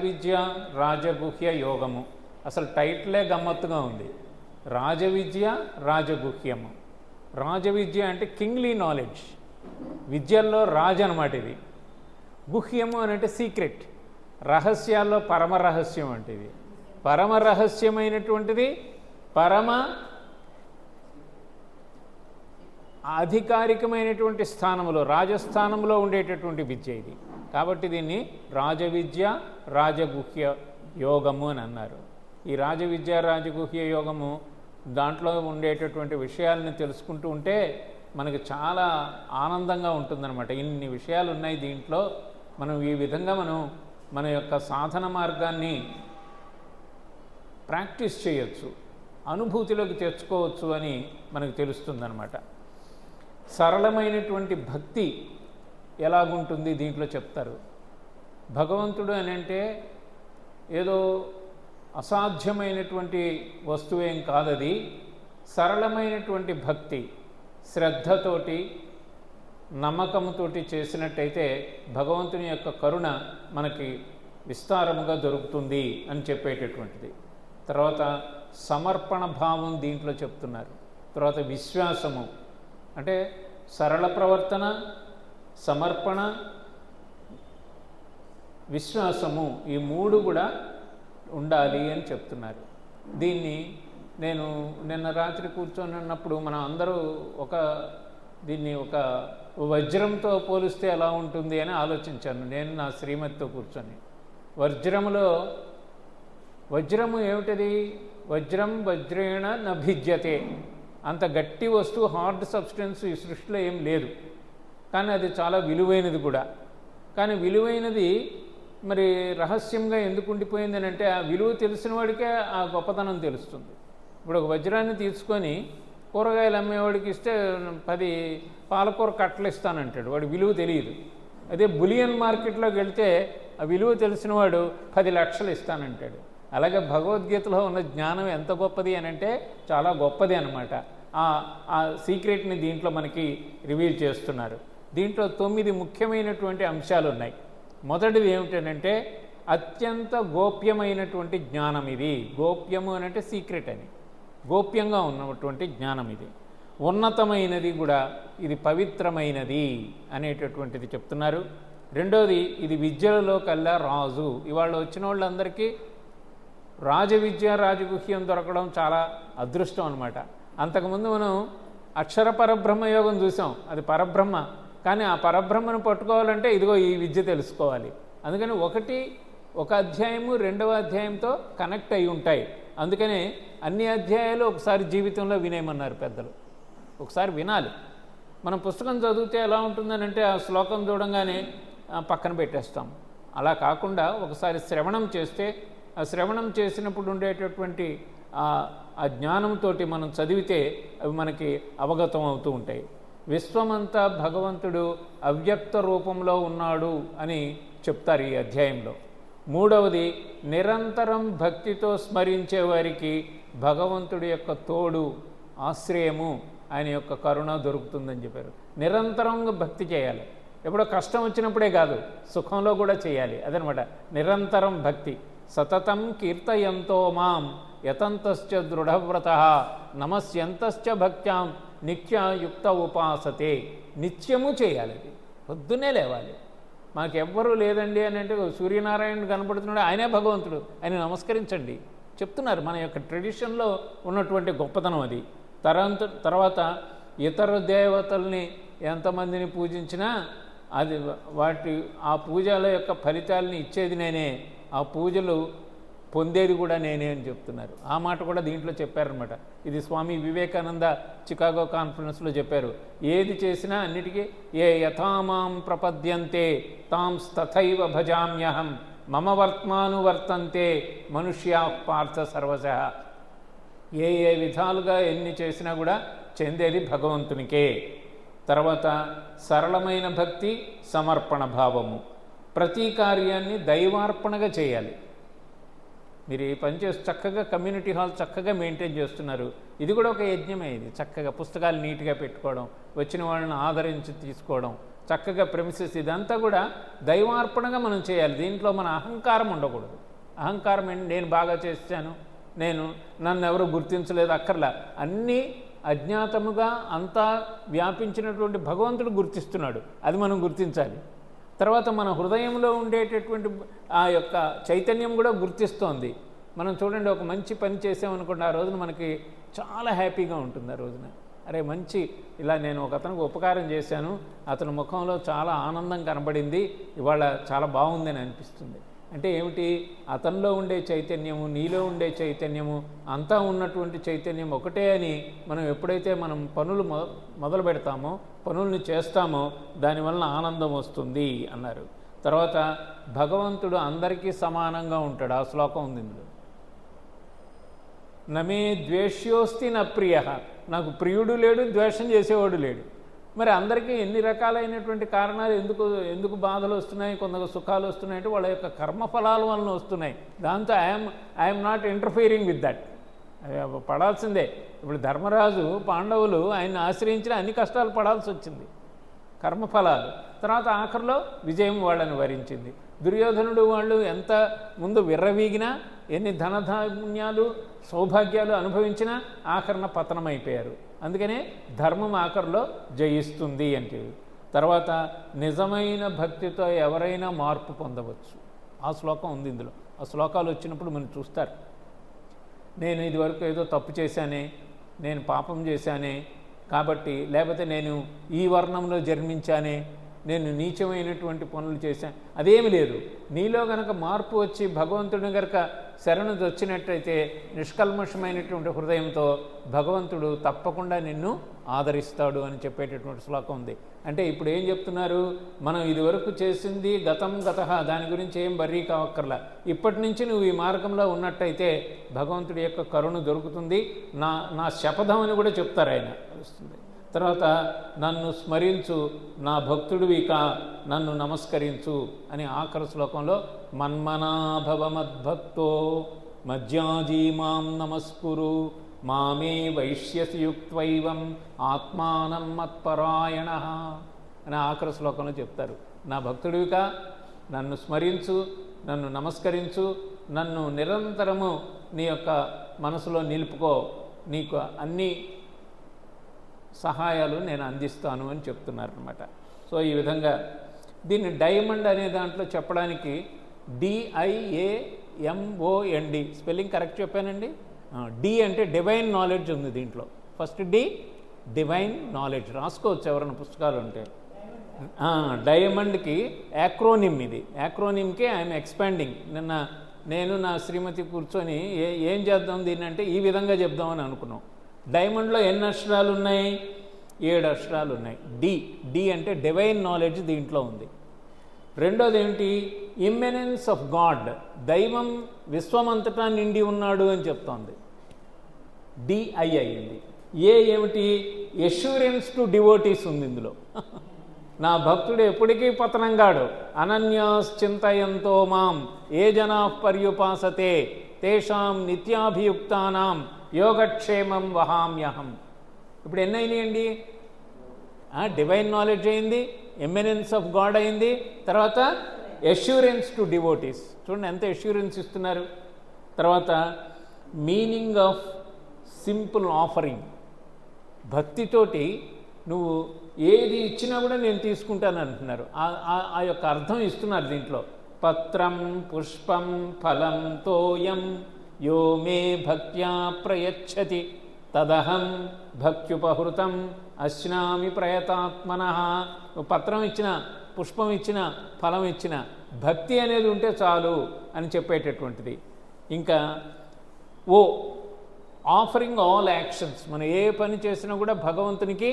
విద్య రాజగుహ్య యోగము. అసలు టైటిలే గమ్మత్తుగా ఉంది. రాజవిద్య రాజగుహ్యము. రాజవిద్య అంటే కింగ్లీ నాలెడ్జ్, విద్యల్లో రాజు అనమాట ఇది. గుహ్యము అని అంటే సీక్రెట్, రహస్యాల్లో పరమ రహస్యం అంటే ఇది. పరమ రహస్యమైనటువంటిది, పరమ అధికారికమైనటువంటి స్థానంలో, రాజస్థానంలో ఉండేటటువంటి విద్య ఇది. కాబట్టి దీన్ని రాజవిద్య రాజగుహ్య యోగము అని అన్నారు. ఈ రాజవిద్య రాజగుహ్య యోగము దాంట్లో ఉండేటటువంటి విషయాలను తెలుసుకుంటూ ఉంటే మనకు చాలా ఆనందంగా ఉంటుందన్నమాట. ఇన్ని విషయాలు ఉన్నాయి దీంట్లో. మనం ఈ విధంగా మన యొక్క సాధన మార్గాన్ని ప్రాక్టీస్ చేయొచ్చు, అనుభూతిలోకి తెచ్చుకోవచ్చు అని మనకు తెలుస్తుందన్నమాట. సరళమైనటువంటి భక్తి ఎలాగుంటుంది దీంట్లో చెప్తారు. భగవంతుడు అని అంటే ఏదో అసాధ్యమైనటువంటి వస్తువేం కాదది. సరళమైనటువంటి భక్తి, శ్రద్ధతోటి నమ్మకంతోటి చేసినట్టయితే భగవంతుని యొక్క కరుణ మనకి విస్తారముగా దొరుకుతుంది అని చెప్పేటటువంటిది. తర్వాత సమర్పణ భావం దీంట్లో చెప్తున్నారు. తర్వాత విశ్వాసము అంటే సరళ ప్రవర్తన, సమర్పణ, విశ్వాసము, ఈ మూడు కూడా ఉండాలి అని చెప్తున్నారు. దీన్ని నేను నిన్న రాత్రి కూర్చొని ఉన్నప్పుడు మనం అందరూ దీన్ని ఒక వజ్రంతో పోలిస్తే ఎలా ఉంటుంది అని ఆలోచించాను నేను నా శ్రీమతితో కూర్చొని. వజ్రము ఏమిటది? వజ్రం వజ్రేణ నభిజ్యతే. అంత గట్టి వస్తువు, హార్డ్ సబ్స్టెన్స్ ఈ సృష్టిలో ఏం లేదు, కానీ అది చాలా విలువైనది కూడా. కానీ విలువైనది మరి రహస్యంగా ఎందుకు ఉండిపోయింది అని అంటే ఆ విలువ తెలిసిన వాడికే ఆ గొప్పతనం తెలుస్తుంది. ఇప్పుడు ఒక వజ్రాన్ని తీసుకొని కూరగాయలు అమ్మేవాడికి ఇస్తే 10 పాలకూర కట్టలు ఇస్తానంటాడు, వాడి విలువ తెలియదు. అదే బులియన్ మార్కెట్లోకి వెళ్తే ఆ విలువ తెలిసిన వాడు 10 లక్షలు ఇస్తానంటాడు. అలాగే భగవద్గీతలో ఉన్న జ్ఞానం ఎంత గొప్పది అని అంటే చాలా గొప్పది అన్నమాట. ఆ సీక్రెట్ని దీంట్లో మనకి రివీల్ చేస్తున్నారు. దీంట్లో 9 ముఖ్యమైనటువంటి అంశాలు ఉన్నాయి. మొదటిది ఏమిటంటే అత్యంత గోప్యమైనటువంటి జ్ఞానం ఇది. గోప్యము అని అంటే సీక్రెట్ అని, గోప్యంగా ఉన్నటువంటి జ్ఞానం ఇది. ఉన్నతమైనది కూడా, ఇది పవిత్రమైనది అనేటటువంటిది చెప్తున్నారు. రెండోది, ఇది విద్యలలో కల్లా రాజు. ఇవాళ వచ్చిన వాళ్ళందరికీ రాజవిద్య రాజగుహ్యం దొరకడం చాలా అదృష్టం అనమాట. అంతకుముందు మనం అక్షర పరబ్రహ్మ యోగం చూసాం, అది పరబ్రహ్మ. కానీ ఆ పరబ్రహ్మను పట్టుకోవాలంటే ఇదిగో ఈ విద్య తెలుసుకోవాలి. అందుకని ఒక అధ్యాయము రెండవ అధ్యాయంతో కనెక్ట్ అయి ఉంటాయి. అందుకనే అన్ని అధ్యాయాలు ఒకసారి జీవితంలో వినేయమన్నారు పెద్దలు. ఒకసారి వినాలి. మనం పుస్తకం చదివితే ఎలా ఉంటుందని అంటే ఆ శ్లోకం చూడంగానే పక్కన పెట్టేస్తాం. అలా కాకుండా ఒకసారి శ్రవణం చేస్తే, ఆ శ్రవణం చేసినప్పుడు ఉండేటటువంటి ఆ జ్ఞానంతో మనం చదివితే అవి మనకి అవగతం అవుతూ ఉంటాయి. విశ్వమంతా భగవంతుడు అవ్యక్త రూపంలో ఉన్నాడు అని చెప్తారు ఈ అధ్యాయంలో. మూడవది, నిరంతరం భక్తితో స్మరించే వారికి భగవంతుడి యొక్క తోడు, ఆశ్రయము, ఆయన యొక్క కరుణ దొరుకుతుందని చెప్పారు. నిరంతరంగా భక్తి చేయాలి. ఎప్పుడో కష్టం వచ్చినప్పుడే కాదు, సుఖంలో కూడా చేయాలి. అదనమాట నిరంతరం భక్తి. సతతం కీర్తయంతో మాం యతంతశ్చ దృఢవ్రత నమస్యంతశ్చ భక్త్యాం నిత్యయుక్త ఉపాసతే. నిత్యము చేయాలి. అది పొద్దున్నే లేవాలి. మాకెవ్వరూ లేదండి అని అంటే సూర్యనారాయణుడు కనపడుతున్నాడు, ఆయనే భగవంతుడు, ఆయన నమస్కరించండి చెప్తున్నారు. మన యొక్క ట్రెడిషన్లో ఉన్నటువంటి గొప్పతనం అది. తర్వాత ఇతర దేవతల్ని ఎంతమందిని పూజించినా అది ఆ పూజల యొక్క ఫలితాలని ఇచ్చేది నేనే, ఆ పూజలు పొందేది కూడా నేనే అని చెప్తున్నారు. ఆ మాట కూడా దీంట్లో చెప్పారనమాట. ఇది స్వామి వివేకానంద చికాగో కాన్ఫరెన్స్లో చెప్పారు. ఏది చేసినా అన్నిటికీ ఏ యథామాం ప్రపద్యంతే తాం తథైవ భజామ్యహం మమ వర్త్మానువర్తంతే మనుష్యా పార్థ సర్వశః. ఏ విధాలుగా ఎన్ని చేసినా కూడా చెందేది భగవంతునికే. తర్వాత సరళమైన భక్తి, సమర్పణ భావము. ప్రతి కార్యాన్ని దైవార్పణగా చేయాలి. మీరు ఈ పని చేసి చక్కగా కమ్యూనిటీ హాల్ చక్కగా మెయింటైన్ చేస్తున్నారు, ఇది కూడా ఒక యజ్ఞమే. ఇది చక్కగా పుస్తకాలు నీట్గా పెట్టుకోవడం, వచ్చిన వాళ్ళని ఆదరించి తీసుకోవడం, చక్కగా ప్రెమిసెస్ ఇదంతా కూడా దైవార్పణగా మనం చేయాలి. దీంట్లో మన అహంకారం ఉండకూడదు. అహంకారం ఏంటి, నేను బాగా చేశాను, నన్ను ఎవరు గుర్తించలేదు అక్కర్లా. అన్నీ అజ్ఞాతముగా అంతా వ్యాపించినటువంటి భగవంతుడు గుర్తిస్తున్నాడు, అది మనం గుర్తించాలి. తర్వాత మన హృదయంలో ఉండేటటువంటి ఆ యొక్క చైతన్యం కూడా గుర్తిస్తోంది. మనం చూడండి, ఒక మంచి పని చేసామనుకోండి, ఆ రోజున మనకి చాలా హ్యాపీగా ఉంటుంది. ఆ రోజున అరే మంచి ఇలా నేను ఒక అతనికి ఉపకారం చేశాను, అతని ముఖంలో చాలా ఆనందం కనబడింది, ఇవాళ చాలా బాగుందని అనిపిస్తుంది. అంటే ఏమిటి, అతనిలో ఉండే చైతన్యము, నీలో ఉండే చైతన్యము, అంతా ఉన్నటువంటి చైతన్యం ఒకటే అని మనం ఎప్పుడైతే మనం పనులు మొదలు పెడతామో, పనుల్ని చేస్తామో, దానివల్ల ఆనందం వస్తుంది అన్నారు. తర్వాత భగవంతుడు అందరికీ సమానంగా ఉంటాడు. ఆ శ్లోకం ఉంది ఇందులో. నమే ద్వేష్యోస్తి నా ప్రియ, నాకు ప్రియుడు లేడు, ద్వేషం చేసేవాడు లేడు. మరి అందరికీ ఎన్ని రకాలైనటువంటి కారణాలు ఎందుకు బాధలు వస్తున్నాయి, కొందరు సుఖాలు వస్తున్నాయి అంటే వాళ్ళ యొక్క కర్మఫలాల వలన వస్తున్నాయి. దాంతో I'm not interfering with that, పడాల్సిందే. ఇప్పుడు ధర్మరాజు పాండవులు ఆయన్ని ఆశ్రయించిన అన్ని కష్టాలు పడాల్సి వచ్చింది, కర్మఫలాలు. తర్వాత ఆఖరిలో విజయం వాళ్ళని వరించింది. దుర్యోధనుడు వాళ్ళు ఎంత ముందు విర్రవీగినా, ఎన్ని ధనధాన్యాలు సౌభాగ్యాలు అనుభవించినా ఆఖరణ పతనమైపోయారు. అందుకనే ధర్మం ఆఖరిలో జయిస్తుంది అంటే. తర్వాత నిజమైన భక్తితో ఎవరైనా మార్పు పొందవచ్చు. ఆ శ్లోకం ఉంది ఇందులో. ఆ శ్లోకాలు వచ్చినప్పుడు మనం చూస్తారు, నేను ఇదివరకు ఏదో తప్పు చేశానే, నేను పాపం చేశానే కాబట్టి, లేకపోతే నేను ఈ వర్ణంలో జన్మించానే, నేను నీచమైనటువంటి పనులు చేశాను, అదేమి లేదు. నీలో గనక మార్పు వచ్చి భగవంతుడిని గనక శరణు వచ్చినట్టయితే నిష్కల్మషమైనటువంటి హృదయంతో భగవంతుడు తప్పకుండా నిన్ను ఆదరిస్తాడు అని చెప్పేటటువంటి శ్లోకం ఉంది. అంటే ఇప్పుడు ఏం చెప్తున్నారు, మనం ఇదివరకు చేసింది గతం గతః, దాని గురించి ఏం బర్రీ కావక్కర్లా. ఇప్పటి నుంచి నువ్వు ఈ మార్గంలో ఉన్నట్టయితే భగవంతుడి యొక్క కరుణ దొరుకుతుంది. నా శపథం అని కూడా చెప్తారు ఆయన. వస్తుంది. తర్వాత నన్ను స్మరించు, నా భక్తుడివిక, నన్ను నమస్కరించు అని ఆఖరి శ్లోకంలో మన్మనాభవ మద్భక్తో మజ్జాజీ మాం నమస్కురు మామే వైశ్యసి యుక్త్వైవం ఆత్మానం మత్పరాయణ అని ఆఖరి శ్లోకంలో చెప్తారు. నా భక్తుడివిక, నన్ను స్మరించు, నన్ను నమస్కరించు, నన్ను నిరంతరము నీ యొక్క మనసులో నిలుపుకో, నీకు అన్ని సహాయాలు నేను అందిస్తాను అని చెప్తున్నారనమాట. సో ఈ విధంగా దీన్ని డైమండ్ అనే దాంట్లో చెప్పడానికి DIAMOND స్పెల్లింగ్ కరెక్ట్ చెప్పానండి. డి అంటే డివైన్ నాలెడ్జ్ ఉంది దీంట్లో. ఫస్ట్ డి డివైన్ నాలెడ్జ్ రాసుకోవచ్చు ఎవరైనా పుస్తకాలు ఉంటే. డైమండ్కి యాక్రోనిమ్ ఇది. యాక్రోనిమ్కే ఐఎమ్ ఎక్స్పాండింగ్. నేను నా శ్రీమతి కూర్చొని ఏం చేద్దాం దీన్ని అంటే ఈ విధంగా చెప్దామని అనుకున్నాం. డైమండ్లో ఎన్ని అక్షరాలు ఉన్నాయి? 7 అక్షరాలు ఉన్నాయి. డి అంటే డివైన్ నాలెడ్జ్ దీంట్లో ఉంది. రెండోది ఏమిటి? ఇమ్మెనెన్స్ ఆఫ్ గాడ్, దైవం విశ్వమంతటా నిండి ఉన్నాడు అని చెప్తోంది. DI అయింది. ఏమిటి? ఎష్యూరెన్స్ టు డివోటీస్ ఉంది ఇందులో. నా భక్తుడు ఎప్పటికీ పతనంగాడు. అనన్యాశ్చింతయంతో మాం ఏ జనా పర్యుపాసతే తేషాం నిత్యాభియుక్తానాం యోగక్షేమం వహామ్యహం. ఇప్పుడు ఎన్ని అయినాయండి? డివైన్ నాలెడ్జ్ అయింది, ఎమినెన్స్ ఆఫ్ గాడ్ అయింది, తర్వాత ఎష్యూరెన్స్ టు డివోటీస్. చూడండి ఎంత ఎష్యూరెన్స్ ఇస్తున్నారు. తర్వాత మీనింగ్ ఆఫ్ సింపుల్ ఆఫరింగ్, భక్తితోటి నువ్వు ఏది ఇచ్చినా కూడా నేను తీసుకుంటాను అంటున్నారు. ఆ యొక్క అర్థం ఇస్తున్నారు దీంట్లో. పత్రం పుష్పం ఫలం తోయం యో మే భక్త్యా ప్రయచ్చతి తదహం భక్త్యుపహృతం అశ్నామి ప్రయతాత్మనః. పత్రం ఇచ్చిన, పుష్పం ఇచ్చిన, ఫలం ఇచ్చిన, భక్తి అనేది ఉంటే చాలు అని చెప్పేటటువంటిది. ఇంకా ఆఫరింగ్ ఆల్ యాక్షన్స్, మనం ఏ పని చేసినా కూడా భగవంతునికి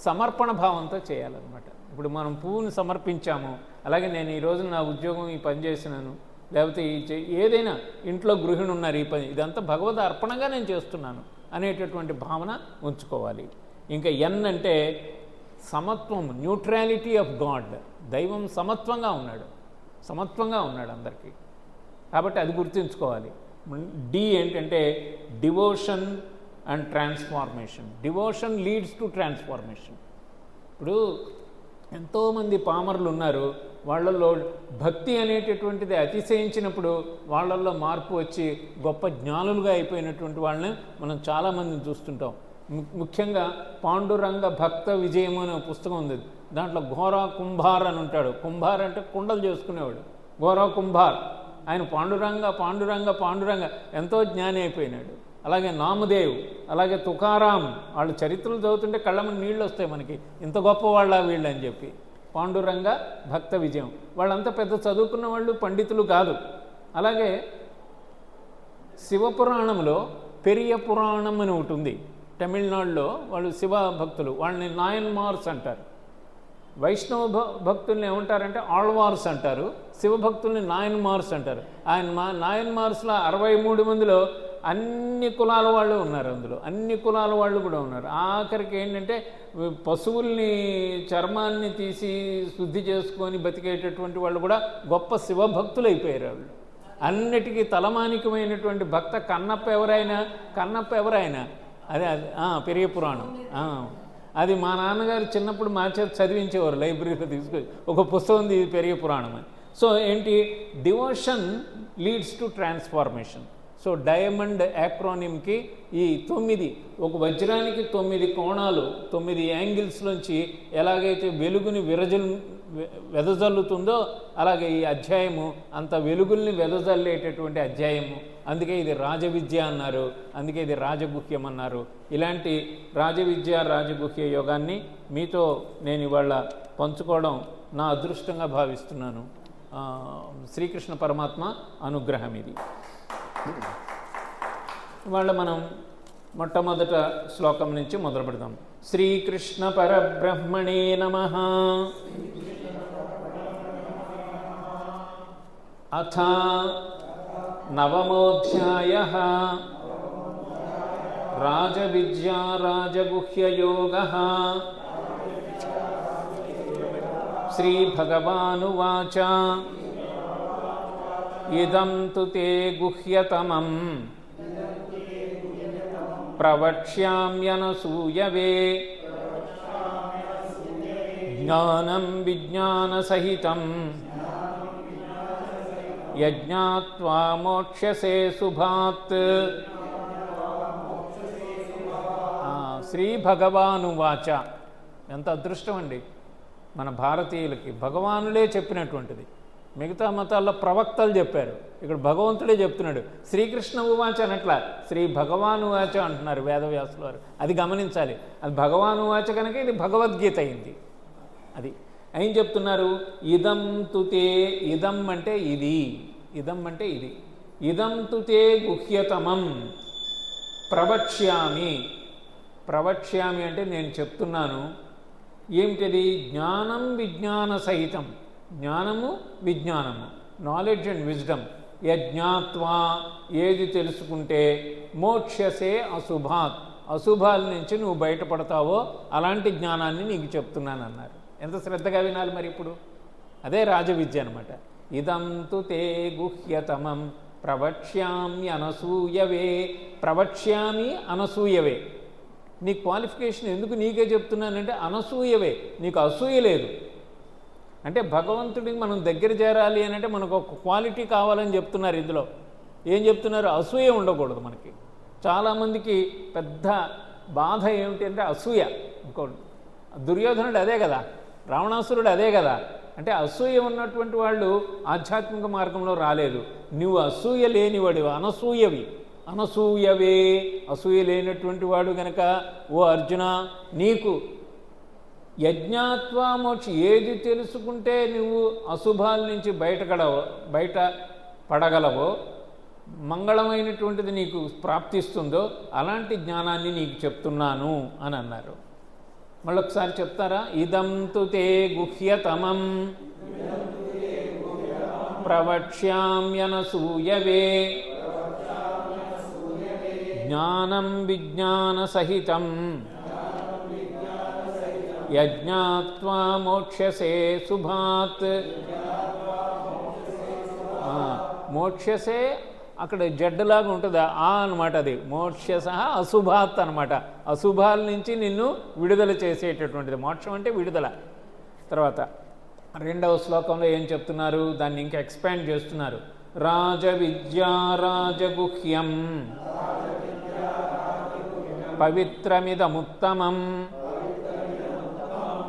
సమర్పణ భావంతో చేయాలన్నమాట. ఇప్పుడు మనం పువ్వుని సమర్పించాము, అలాగే నేను ఈరోజు నా ఉద్యోగం ఈ పని చేసినాను, లేకపోతే ఏదైనా ఇంట్లో గృహిణి ఉన్నారు, ఈ పని ఇదంతా భగవద్ అర్పణగా నేను చేస్తున్నాను అనేటటువంటి భావన ఉంచుకోవాలి. ఇంకా ఎన్ అంటే సమత్వం, న్యూట్రాలిటీ ఆఫ్ గాడ్. దైవం సమత్వంగా ఉన్నాడు అందరికీ, కాబట్టి అది గుర్తుంచుకోవాలి. డి ఏంటంటే devotion and transformation. Devotion leads to transformation. ఇప్పుడు ఎంతోమంది పామరులు ఉన్నారు, వాళ్ళల్లో భక్తి అనేటటువంటిది అతిశయించినప్పుడు వాళ్ళల్లో మార్పు వచ్చి గొప్ప జ్ఞానులుగా అయిపోయినటువంటి వాళ్ళని మనం చాలామందిని చూస్తుంటాం. ముఖ్యంగా పాండురంగ భక్త విజయం అనే పుస్తకం ఉంది. దాంట్లో ఘోరా కుంభార్ అని ఉంటాడు. కుంభార్ అంటే కుండలు చేసుకునేవాడు, ఘోరా కుంభార్. ఆయన పాండురంగ పాండురంగ పాండురంగ ఎంతో జ్ఞాని అయిపోయినాడు. అలాగే నామదేవ్, అలాగే తుకారాం, వాళ్ళ చరిత్రలు చదువుతుంటే కళ్ళమని నీళ్ళు వస్తాయి మనకి, ఇంత గొప్పవాళ్ళ వీళ్ళు అని చెప్పి. పాండురంగ భక్త విజయం, వాళ్ళంతా పెద్ద చదువుకున్న వాళ్ళు, పండితులు కాదు. అలాగే శివపురాణంలో పెరియ పురాణం అని ఒకటి ఉంది. తమిళనాడులో వాళ్ళు శివ భక్తులు, వాళ్ళని నాయన్మార్స్ అంటారు. వైష్ణవ భక్తుల్ని ఏమంటారంటే ఆళ్వార్స్ అంటారు, శివభక్తుల్ని నాయన్మార్స్ అంటారు. ఆయన నాయన్మార్స్లో 63 మందిలో అన్ని కులాల వాళ్ళు ఉన్నారు, అందులో అన్ని కులాల వాళ్ళు కూడా ఉన్నారు. ఆఖరికి ఏంటంటే పశువుల్ని చర్మాన్ని తీసి శుద్ధి చేసుకొని బతికేటటువంటి వాళ్ళు కూడా గొప్ప శివభక్తులు అయిపోయారు. వాళ్ళు అన్నిటికీ తలమానికమైనటువంటి భక్త కన్నప్ప ఎవరైనా అదే పెరియ పురాణం. అది మా నాన్నగారు చిన్నప్పుడు మా చేత చదివించేవారు, లైబ్రరీలో తీసుకొని ఒక పుస్తకం ఉంది పెరియ పురాణం అని. సో ఏంటి, devotion leads to transformation. So diamond యాక్రోనిమ్కి ఈ 9, ఒక వజ్రానికి 9 కోణాలు, 9 యాంగిల్స్లోంచి ఎలాగైతే వెలుగుని వెదజల్లుతుందో అలాగే ఈ అధ్యాయము అంత వెలుగుల్ని వెదజల్లేటటువంటి అధ్యాయము. అందుకే ఇది రాజవిద్య అన్నారు, అందుకే ఇది రాజగుహ్యం అన్నారు. ఇలాంటి రాజవిద్య రాజగుహ్య యోగాన్ని మీతో నేను ఇవాళ పంచుకోవడం నా అదృష్టంగా భావిస్తున్నాను. శ్రీకృష్ణ పరమాత్మ అనుగ్రహం ఇది. ఇవాళ మనం మొట్టమొదట శ్లోకం నుంచి మొదలు పెడదాం. శ్రీకృష్ణ పరబ్రహ్మణే నమః. అథ నవమోధ్యాయః. రాజవిద్యా రాజగుహ్యయోగః. శ్రీభగవానువాచ ఇదం తు తే గుహ్యతమం ప్రవక్ష్యామ్యనసూయవే జ్ఞానం విజ్ఞానసహితం యజ్ఞాత్వా మోక్ష్యసే శుభాత్. శ్రీ భగవానువాచ. ఎంత అదృష్టం అండి మన భారతీయులకి, భగవానులే చెప్పినటువంటిది. మిగతా మతాల్లో ప్రవక్తలు చెప్పారు, ఇక్కడ భగవంతుడే చెప్తున్నాడు. శ్రీకృష్ణ ఉవాచ అనట్లా, శ్రీ భగవానువాచ అంటున్నారు వేదవ్యాసుల వారు. అది గమనించాలి, అది భగవానువాచ కనుక ఇది భగవద్గీత అయింది. అది ఏం చెప్తున్నారు, ఇదం తుతే. ఇదం అంటే ఇది, ఇదం అంటే ఇది. ఇదం తుతే గుహ్యతమం ప్రవక్ష్యామి. ప్రవక్ష్యామి అంటే నేను చెప్తున్నాను. ఏమిటది, జ్ఞానం విజ్ఞాన సహితం. జ్ఞానము విజ్ఞానము, నాలెడ్జ్ అండ్ విజ్డమ్. యజ్ఞాత్వా, ఏది తెలుసుకుంటే, మోక్షసే అశుభాత్, అశుభాల నుంచి నువ్వు బయటపడతావో అలాంటి జ్ఞానాన్ని నీకు చెప్తున్నాను అన్నారు. ఎంత శ్రద్ధగా వినాలి మరి ఇప్పుడు. అదే రాజవిద్య అనమాట. ఇదం తు తే గుహ్యతమం ప్రవక్ష్యామి అనసూయవే. ప్రవక్ష్యామి అనసూయవే. నీ క్వాలిఫికేషన్ ఎందుకు నీకే చెప్తున్నానంటే అనసూయవే, నీకు అసూయ లేదు. అంటే భగవంతుడికి మనం దగ్గర చేరాలి అని అంటే మనకు ఒక క్వాలిటీ కావాలని చెప్తున్నారు ఇందులో. ఏం చెప్తున్నారు, అసూయ ఉండకూడదు మనకి. చాలామందికి పెద్ద బాధ ఏమిటి అంటే అసూయ. ఇంకోటి దుర్యోధనుడు అదే కదా, రావణాసురుడు అదే కదా. అంటే అసూయ ఉన్నటువంటి వాళ్ళు ఆధ్యాత్మిక మార్గంలో రాలేదు. నువ్వు అసూయ లేనివాడు, అనసూయవి, అనసూయవే. అసూయ లేనటువంటి వాడు గనక ఓ అర్జున, నీకు యజ్ఞాత్వా మోక్ష, ఏది తెలుసుకుంటే నువ్వు అశుభాల నుంచి బయట పడగలవో, మంగళమైనటువంటిది నీకు ప్రాప్తిస్తుందో అలాంటి జ్ఞానాన్ని నీకు చెప్తున్నాను అని అన్నారు. మళ్ళొకసారి చెప్తారా, ఇదం తు తే గుహ్యతమం ప్రవక్ష్యామ్యనసూయవే జ్ఞానం విజ్ఞాన సహితం యజ్ఞాత్వా మోక్షసే శుభాత్. మోక్షసే అక్కడ జడ్డులాగా ఉంటుంది అనమాట, అది మోక్షస అశుభాత్ అనమాట. అశుభాల నుంచి నిన్ను విడుదల చేసేటటువంటిది. మోక్షం అంటే విడుదల. తర్వాత రెండవ శ్లోకంలో ఏం చెప్తున్నారు, దాన్ని ఇంకా ఎక్స్పాండ్ చేస్తున్నారు. రాజవిద్యా రాజగుహ్యం పవిత్రమిదముత్తమం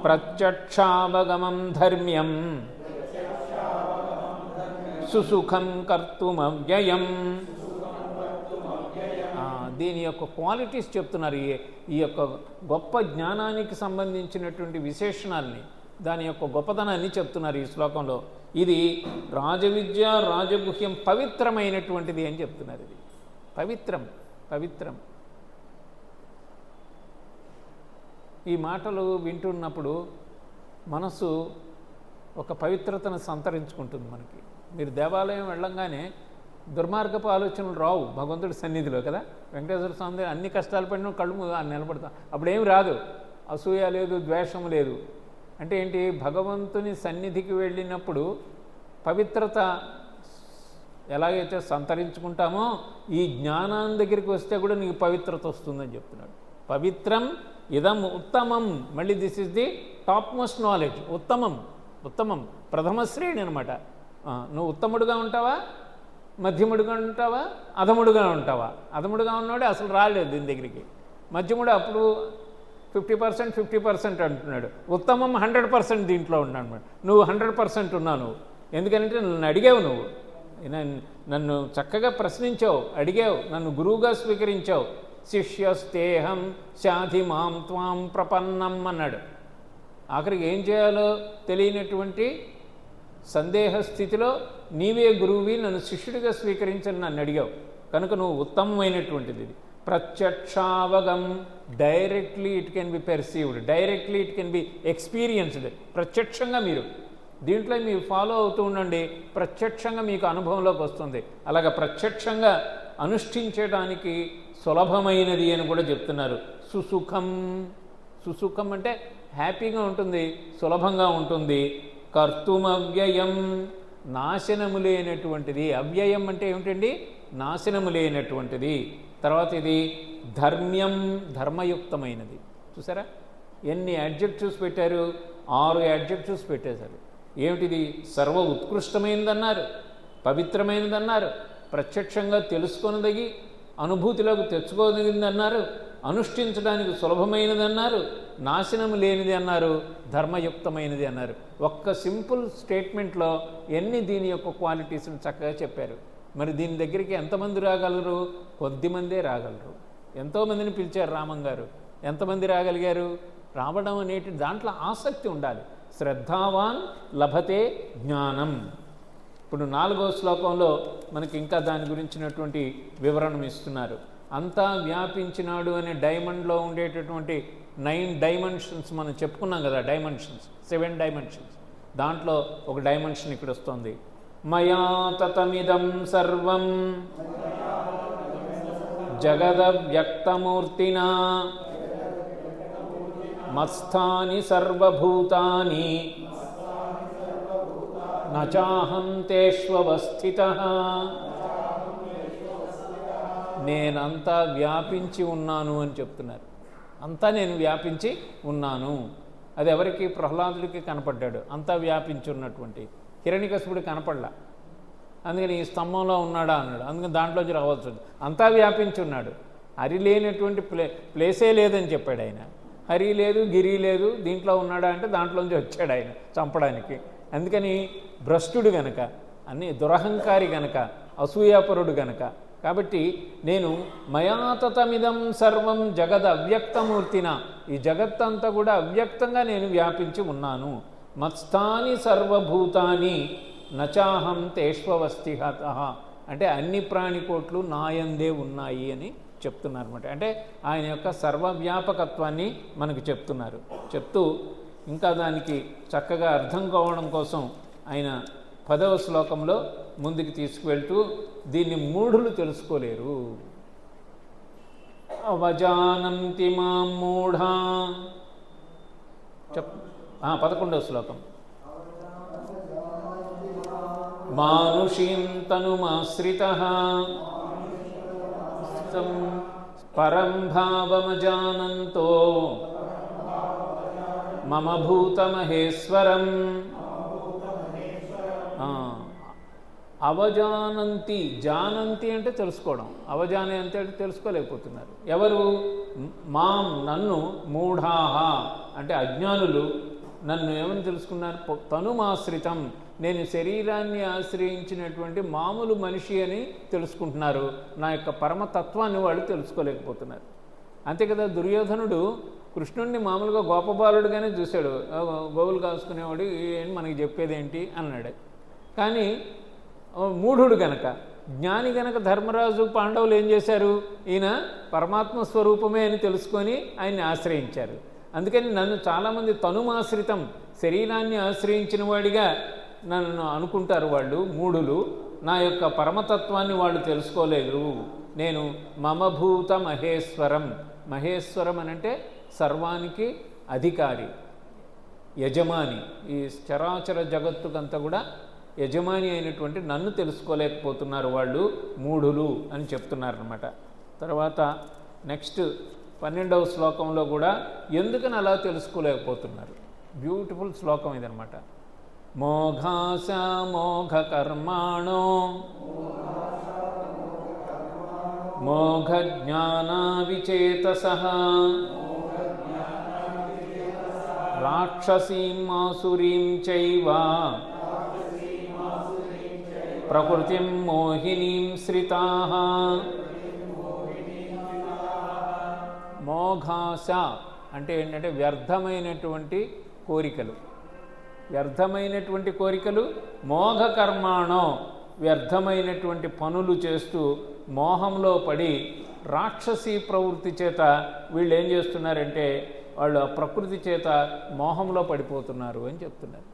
ప్రత్యక్షావగమం ధర్మ్యం సుసుఖం కర్తుమవ్యయం. దీని యొక్క క్వాలిటీస్ చెప్తున్నారు. ఈ యొక్క గొప్ప జ్ఞానానికి సంబంధించినటువంటి విశేషణాలని, దాని యొక్క గొప్పతనాన్ని చెప్తున్నారు ఈ శ్లోకంలో. ఇది రాజవిద్య రాజగుహ్యం పవిత్రమైనటువంటిది అని చెప్తున్నారు. ఇది పవిత్రం, పవిత్రం. ఈ మాటలు వింటున్నప్పుడు మనసు ఒక పవిత్రతను సంతరించుకుంటుంది మనకి. మీరు దేవాలయం వెళ్ళంగానే దుర్మార్గపు ఆలోచనలు రావు భగవంతుడి సన్నిధిలో కదా. వెంకటేశ్వర స్వామి అన్ని కష్టాలు పడిన కళ్ళు నిలబడతాం, అప్పుడేం రాదు, అసూయ లేదు, ద్వేషం లేదు. అంటే ఏంటి, భగవంతుని సన్నిధికి వెళ్ళినప్పుడు పవిత్రత ఎలాగైతే సంతరించుకుంటామో ఈ జ్ఞానం దగ్గరికి వస్తే కూడా నీకు పవిత్రత వస్తుందని చెప్తున్నాడు. పవిత్రం ఇదం ఉత్తమం. మళ్ళీ this is the top most knowledge. ఉత్తమం, ఉత్తమం, ప్రథమ శ్రేణి అనమాట. నువ్వు ఉత్తముడుగా ఉంటావా, మధ్యముడుగా ఉంటావా, అధముడుగా ఉంటావా? అధముడుగా ఉన్నవాడే అసలు రాలేదు దీని దగ్గరికి. మధ్యముడు అప్పుడు 50% 50% అంటున్నాడు. ఉత్తమం 100% దీంట్లో ఉన్నాడు. నువ్వు 100% ఉన్నావు. నువ్వు ఎందుకంటే నన్ను అడిగావు, నువ్వు నన్ను చక్కగా ప్రశ్నించావు, అడిగావు, నన్ను గురువుగా స్వీకరించావు. శిష్యస్తేహం శాధి మాం త్వాం ప్రపన్నం అన్నాడు. ఆఖరికి ఏం చేయాలో తెలియనటువంటి సందేహ స్థితిలో నీవే గురువువి, నన్ను శిష్యుడిగా స్వీకరించని నన్ను అడిగావు కనుక నువ్వు ఉత్తమమైనటువంటిది. ఇది ప్రత్యక్షావగం, directly it can be perceived, directly it can be experienced. ప్రత్యక్షంగా మీరు దీంట్లో మీరు ఫాలో అవుతూ ఉండండి, ప్రత్యక్షంగా మీకు అనుభవంలోకి వస్తుంది. అలాగ ప్రత్యక్షంగా అనుష్ఠించడానికి సులభమైనది అని కూడా చెప్తున్నారు. సుసుఖం, సుసుఖం అంటే హ్యాపీగా ఉంటుంది, సులభంగా ఉంటుంది. కర్తుమవ్యయం, నాశనము లేనటువంటిది. అవ్యయం అంటే ఏమిటండి, నాశనము లేనటువంటిది. తర్వాత ఇది ధర్మ్యం, ధర్మయుక్తమైనది. చూసారా ఎన్ని అడ్జెక్టివ్స్ పెట్టారు, 6 అడ్జెక్టివ్స్ పెట్టేశారు. ఏమిటిది, సర్వ ఉత్కృష్టమైనదన్నారు, పవిత్రమైనదన్నారు, ప్రత్యక్షంగా తెలుసుకొనదగి అనుభూతిలోకి తెచ్చుకోదగిందన్నారు, అనుష్ఠించడానికి సులభమైనదన్నారు, నాశనం లేనిది అన్నారు, ధర్మయుక్తమైనది అన్నారు. ఒక్క సింపుల్ స్టేట్మెంట్లో ఎన్ని దీని యొక్క క్వాలిటీస్ని చక్కగా చెప్పారు. మరి దీని దగ్గరికి ఎంతమంది రాగలరు, కొద్దిమందే రాగలరు. ఎంతోమందిని పిలిచారు రామంగారు, ఎంతమంది రాగలిగారు? రావడం అనేటి దాంట్లో ఆసక్తి ఉండాలి. శ్రద్ధావాన్ లభతే జ్ఞానం. ఇప్పుడు 4వ శ్లోకంలో మనకి ఇంకా దాని గురించినటువంటి వివరణం ఇస్తున్నారు. అంతా వ్యాపించినాడు అనే డైమండ్లో ఉండేటటువంటి 9 డైమెన్షన్స్ మనం చెప్పుకున్నాం కదా, డైమెన్షన్స్ 7 డైమెన్షన్స్. దాంట్లో ఒక డైమెన్షన్ ఇక్కడ వస్తుంది. మయా తతమిదం సర్వం జగదవ్యక్తమూర్తినా మత్స్థాని సర్వభూతాని నచాహం తేష్వస్థితః. నేనంతా వ్యాపించి ఉన్నాను అని చెప్తున్నారు. అంతా నేను వ్యాపించి ఉన్నాను. అది ఎవరికి, ప్రహ్లాదుడికి కనపడ్డాడు, అంతా వ్యాపించి ఉన్నటువంటి. హిరణ్యకశిపుడు కనపడలా, అందుకని ఈ స్తంభంలో ఉన్నాడా అన్నాడు, అందుకని దాంట్లోంచి రావాల్సి ఉంది. అంతా వ్యాపించి ఉన్నాడు. హరి లేనటువంటి ప్లేసే లేదని చెప్పాడు ఆయన. హరి లేదు, గిరి లేదు, దీంట్లో ఉన్నాడా అంటే దాంట్లోంచి వచ్చాడు ఆయన చంపడానికి. అందుకని భ్రష్టుడు గనక, అన్ని దురహంకారి గనక, అసూయాపరుడు గనక. కాబట్టి నేను మయాతతమిదం సర్వం జగద్ అవ్యక్తమూర్తిన, ఈ జగత్తంతా కూడా అవ్యక్తంగా నేను వ్యాపించి ఉన్నాను. మత్స్థాని సర్వభూతాని నచాహం తేష్వస్థితః, అంటే అన్ని ప్రాణికోట్లు నాయందే ఉన్నాయి అని చెప్తున్నారు అనమాట. అంటే ఆయన యొక్క సర్వవ్యాపకత్వాన్ని మనకు చెప్తున్నారు. చెప్తూ ఇంకా దానికి చక్కగా అర్థం కావడం కోసం ఆయన 10వ శ్లోకంలో ముందుకు తీసుకువెళ్తూ దీన్ని మూఢులు తెలుసుకోలేరు. అవజానంతి మాం మూఢా. 11వ శ్లోకం. మానుషీం తనుమాశ్రితః పరం భావమజానంతో మమ భూతమహేశ్వరం. అవజానంతి, జానంతి అంటే తెలుసుకోవడం, అవజానంతి అంటే తెలుసుకోలేకపోతున్నారు. ఎవరు? మాం, నన్ను, మూఢాహ అంటే అజ్ఞానులు నన్ను ఏమని తెలుసుకున్నారు? తనుమాశ్రితం, నేను శరీరాన్ని ఆశ్రయించినటువంటి మామూలు మనిషి అని తెలుసుకుంటున్నారు. నా యొక్క పరమతత్వాన్ని వాళ్ళు తెలుసుకోలేకపోతున్నారు. అంతే కదా, దుర్యోధనుడు కృష్ణుడిని మామూలుగా గోపబాలుడుగానే చూశాడు. గోవులు కాసుకునేవాడు, ఏంటి మనకి చెప్పేదేంటి అన్నాడు. కానీ మూఢుడు గనక, జ్ఞాని గనక ధర్మరాజు పాండవులు ఏం చేశారు? ఈయన పరమాత్మ స్వరూపమే అని తెలుసుకొని ఆయన్ని ఆశ్రయించారు. అందుకని నన్ను చాలామంది తనుమాశ్రితం, శరీరాన్ని ఆశ్రయించిన వాడిగా నన్ను అనుకుంటారు వాళ్ళు, మూఢులు. నా యొక్క పరమతత్వాన్ని వాళ్ళు తెలుసుకోలేరు. నేను మమభూత మహేశ్వరం, మహేశ్వరం అనంటే సర్వానికి అధికారి, యజమాని, ఈ చరాచర జగత్తుకంతా కూడా యజమాని అయినటువంటి నన్ను తెలుసుకోలేకపోతున్నారు వాళ్ళు, మూఢులు అని చెప్తున్నారనమాట. తర్వాత నెక్స్ట్ 12వ శ్లోకంలో కూడా ఎందుకని అలా తెలుసుకోలేకపోతున్నారు, బ్యూటిఫుల్ శ్లోకం ఇదనమాట. మోఘాస మోఘ కర్మాణో మోఘ జ్ఞానావిచేతసః రాక్షసీం ఆసురీం చైవ ప్రకృతిం మోహినీం శ్రితాః. మోఘాస అంటే ఏంటంటే వ్యర్థమైనటువంటి కోరికలు, వ్యర్థమైనటువంటి కోరికలు. మోఘ కర్మాణో వ్యర్థమైనటువంటి పనులు చేస్తూ మోహంలో పడి రాక్షసీ ప్రవృత్తి చేత వీళ్ళు ఏం చేస్తున్నారంటే వాళ్ళు ఆ ప్రకృతి చేత మోహంలో పడిపోతున్నారు అని చెప్తున్నారు.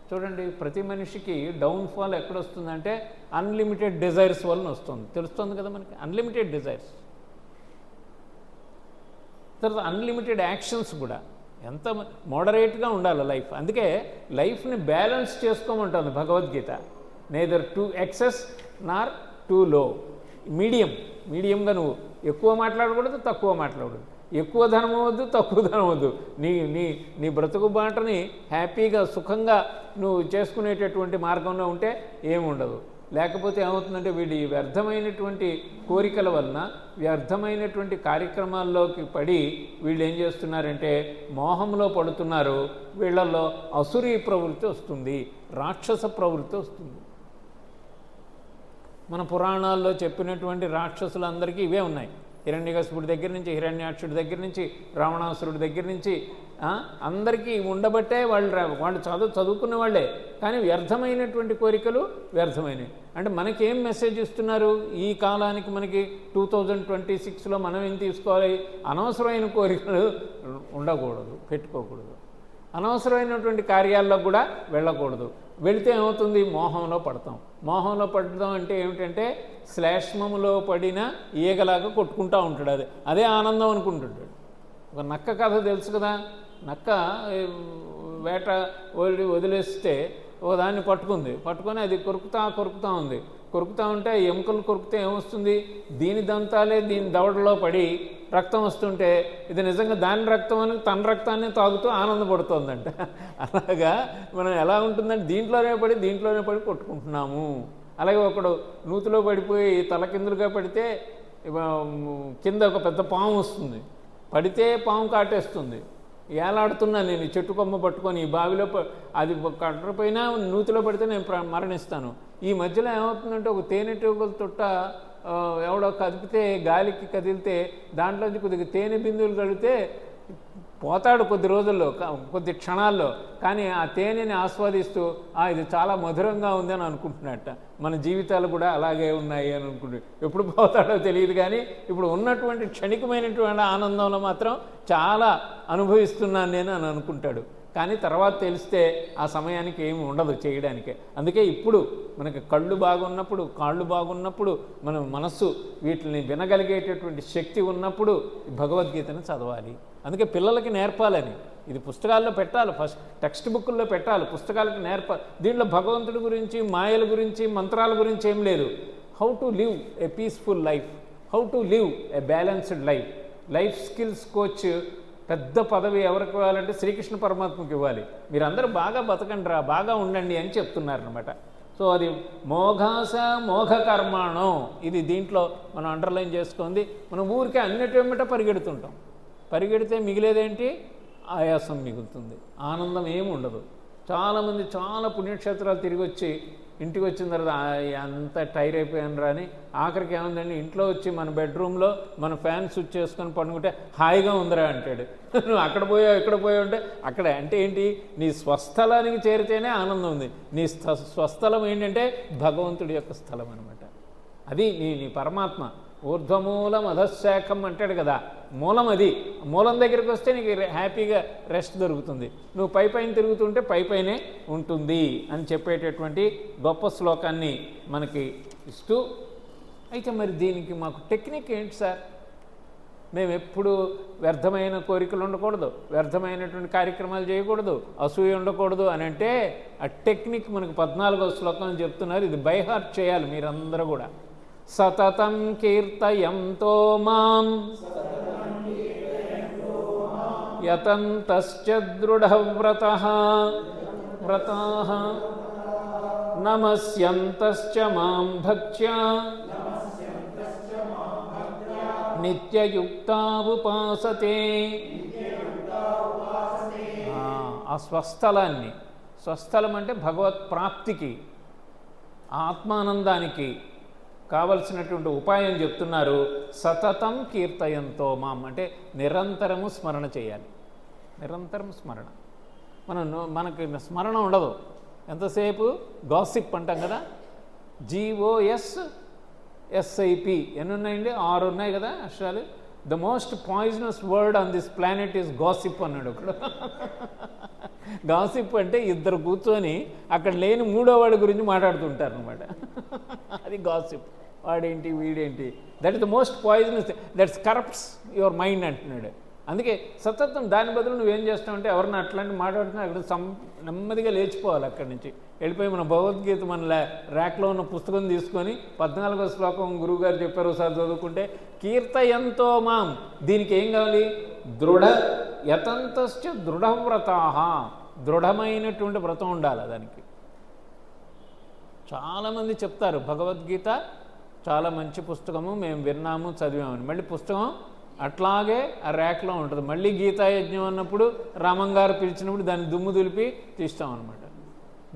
చూడండి, ప్రతి మనిషికి డౌన్ఫాల్ ఎక్కడొస్తుందంటే అన్లిమిటెడ్ డిజైర్స్ వలన వస్తుంది. తెలుస్తుంది కదా మనకి, అన్లిమిటెడ్ డిజైర్స్. తర్వాత అన్లిమిటెడ్ యాక్షన్స్ కూడా. ఎంత మోడరేట్గా ఉండాలి లైఫ్. అందుకే లైఫ్ని బ్యాలెన్స్ చేసుకోమంటుంది Bhagavad Gita. Neither too excess nor too low, మీడియంగా నువ్వు ఎక్కువ మాట్లాడకూడదు, తక్కువ మాట్లాడకూడదు, ఎక్కువ ధనం వద్దు, తక్కువ ధనం వద్దు. నీ నీ నీ బ్రతుకు బాటని హ్యాపీగా సుఖంగా నువ్వు చేసుకునేటటువంటి మార్గంలో ఉంటే ఏముండదు. లేకపోతే ఏమవుతుందంటే వీడి వ్యర్థమైనటువంటి కోరికల వలన వ్యర్థమైనటువంటి కార్యక్రమాల్లోకి పడి వీళ్ళు ఏం చేస్తున్నారంటే మోహంలో పడుతున్నారు. వీళ్ళల్లో అసురీ ప్రవృత్తి వస్తుంది, రాక్షస ప్రవృత్తి వస్తుంది. మన పురాణాల్లో చెప్పినటువంటి రాక్షసులందరికీ ఇవే ఉన్నాయి. హిరణ్యకశిపుడి దగ్గర నుంచి, హిరణ్యాక్షుడి దగ్గర నుంచి, రావణాసురుడి దగ్గర నుంచి అందరికీ ఉండబట్టే వాళ్ళు చదువుకున్న వాళ్ళే. కానీ వ్యర్థమైనటువంటి కోరికలు వ్యర్థమైనవి. అంటే మనకేం మెసేజ్ ఇస్తున్నారు ఈ కాలానికి? మనకి 2026లో మనం ఏం తీసుకోవాలి? అనవసరమైన కోరికలు ఉండకూడదు, పెట్టుకోకూడదు. అనవసరమైనటువంటి కార్యాల్లో కూడా వెళ్ళకూడదు. వెళితే ఏమవుతుంది? మోహంలో పడతాం. మోహంలో పడడం అంటే ఏమిటంటే శ్లేష్మములో పడిన ఈగలాగా కొట్టుకుంటూ ఉంటాడు. అదే ఆనందం అనుకుంటుంటాడు. ఒక నక్క కథ తెలుసు కదా. నక్క వేట వదిలేస్తే దాన్ని పట్టుకొని అది కొరుకుతా ఉంది. కొరుకుతూ ఉంటే ఎముకలు కొరుకుతే ఏమొస్తుంది? దీని దంతాలే దీని దవడలో పడి రక్తం వస్తుంటే ఇది నిజంగా దాని రక్తం అని తన రక్తాన్ని తాగుతూ ఆనందపడుతోందంట. అలాగా మనం ఎలా ఉంటుందంటే దీంట్లోనే పడి కొట్టుకుంటున్నాము. అలాగే ఒకడు నూతిలో పడిపోయి తలకిందులుగా పడితే కింద ఒక పెద్ద పాము వస్తుంది. పడితే పాము కాటేస్తుంది. ఏలాడుతున్నా నేను ఈ చెట్టు కొమ్మ పట్టుకొని ఈ బావిలో అది కట్టకపోయినా నూతిలో పడితే నేను మరణిస్తాను. ఈ మధ్యలో ఏమవుతుందంటే ఒక తేనెటీగల తొట్ట ఎవడో కదిపితే, గాలికి కదిలితే దాంట్లోంచి కొద్దిగా తేనె బిందువులు కడిగితే పోతాడు కొద్ది రోజుల్లో, కొద్ది క్షణాల్లో. కానీ ఆ తేనెని ఆస్వాదిస్తూ ఇది చాలా మధురంగా ఉందని అనుకుంటున్నట్ట. మన జీవితాలు కూడా అలాగే ఉన్నాయి అని అనుకుంటు ఎప్పుడు పోతాడో తెలియదు. కానీ ఇప్పుడు ఉన్నటువంటి క్షణికమైనటువంటి ఆనందంలో మాత్రం చాలా అనుభవిస్తున్నాను నేను అని అనుకుంటాడు. కానీ తర్వాత తెలిస్తే ఆ సమయానికి ఏమి ఉండదు చేయడానికే. అందుకే ఇప్పుడు మనకి కళ్ళు బాగున్నప్పుడు, కాళ్ళు బాగున్నప్పుడు, మన మనస్సు వీటిని వినగలిగేటటువంటి శక్తి ఉన్నప్పుడు భగవద్గీతను చదవాలి. అందుకే పిల్లలకి నేర్పాలని ఇది పుస్తకాల్లో పెట్టాలి. ఫస్ట్ టెక్స్ట్ బుక్కుల్లో పెట్టాలి, పుస్తకాలకి నేర్పాలి. దీంట్లో భగవంతుడి గురించి, మాయల గురించి, మంత్రాల గురించి ఏం లేదు. How to live a peaceful life, how to live A balanced life. Life skills coach పెద్ద పదవి ఎవరికి ఇవ్వాలంటే శ్రీకృష్ణ పరమాత్మకి ఇవ్వాలి. మీరందరూ బాగా బతకండి రా, బాగా ఉండండి అని చెప్తున్నారనమాట. సో అది మోఘాస మోఘ కర్మాణం, ఇది దీంట్లో మనం అండర్లైన్ చేసుకుంది. మనం ఊరికే అన్నిటి వెంబట పరిగెడుతుంటాం. పరిగెడితే మిగిలేదేంటి? ఆయాసం మిగులుతుంది, ఆనందం ఏమి ఉండదు. చాలామంది చాలా పుణ్యక్షేత్రాలు తిరిగి వచ్చి ఇంటికి వచ్చిన తర్వాత అంత టైర్ అయిపోయాను రా అని, ఆఖరికి ఏముందండి ఇంట్లో వచ్చి మన బెడ్రూమ్లో మన ఫ్యాన్ స్విచ్ చేసుకొని పడుకుంటే హాయిగా ఉందిరా అంటాడు. నువ్వు అక్కడ పోయావు ఇక్కడ పోయావు అంటే అక్కడే అంటే ఏంటి? నీ స్వస్థలానికి చేరితేనే ఆనందం ఉంది. నీ స్వస్థలం ఏంటంటే భగవంతుడి యొక్క స్థలం అనమాట. అది నీ పరమాత్మ. ఊర్ధ్వమూలం అధశాఖం అంటాడు కదా, మూలం అది. మూలం దగ్గరికి వస్తే నీకు హ్యాపీగా రెస్ట్ దొరుకుతుంది. నువ్వు పైన తిరుగుతుంటే పైనే ఉంటుంది అని చెప్పేటటువంటి గొప్ప శ్లోకాన్ని మనకి ఇస్తూ, అయితే మరి దీనికి మాకు టెక్నిక్ ఏంటి సార్? మేము ఎప్పుడు వ్యర్థమైన కోరికలు ఉండకూడదు, వ్యర్థమైనటువంటి కార్యక్రమాలు చేయకూడదు, అసూయ ఉండకూడదు అని అంటే ఆ టెక్నిక్ మనకు 14వ శ్లోకం చెప్తున్నారు. ఇది బై హార్ట్ చేయాలి మీరందరూ కూడా. సతతం కీర్తయంతో మాం యతంతశ్చ దృఢవ్రతః నమస్యంతశ్చ మాం భక్త్యా నిత్యయుక్తా ఉపాసతే. ఆ స్వస్థలాన్ని, స్వస్థలం అంటే భగవత్ ప్రాప్తికి, ఆత్మానందానికి కావలసినటువంటి ఉపాయం చెప్తున్నారు. సతతం కీర్తయంతో మాం అంటే నిరంతరము స్మరణ చేయాలి. నిరంతరం స్మరణ. మనకి స్మరణ ఉండదు. ఎంతసేపు గాసిప్ అంటాం కదా, GOSSIP ఎన్ని ఉన్నాయండి? 6 ఉన్నాయి కదా అక్షరాలు. The most poisonous word on this planet is gossip అన్నాడు ఒకడు. గాసిప్ అంటే ఇద్దరు కూర్చొని అక్కడ లేని మూడో వాడి గురించి మాట్లాడుతుంటారు అనమాట. అది గాసిప్. వాడేంటి వీడేంటి, that is the most poisonous, that's corrupts your mind అంటున్నాడు. అందుకే సతతం దాని బదులు నువ్వేం చేస్తావంటే ఎవరిని అట్లాంటి మాట్లాడుతున్నా అక్కడ నెమ్మదిగా లేచిపోవాలి. అక్కడి నుంచి వెళ్ళిపోయి మన భగవద్గీత మన ర్యాక్లో ఉన్న పుస్తకం తీసుకొని 14వ శ్లోకం గురువుగారు చెప్పారు, ఒకసారి చదువుకుంటే కీర్తయంతో మాం. దీనికి ఏం కావాలి? యతంతశ్చ దృఢవ్రతాః, దృఢమైనటువంటి వ్రతం ఉండాలి దానికి. చాలామంది చెప్తారు భగవద్గీత చాలా మంచి పుస్తకము, మేము విన్నాము చదివామని. మళ్ళీ పుస్తకం అట్లాగే ఆ ర్యాక్లో ఉంటుంది. మళ్ళీ గీతాయజ్ఞం అన్నప్పుడు రామంగారు పిలిచినప్పుడు దాన్ని దుమ్ము దులిపి తీస్తామన్నమాట.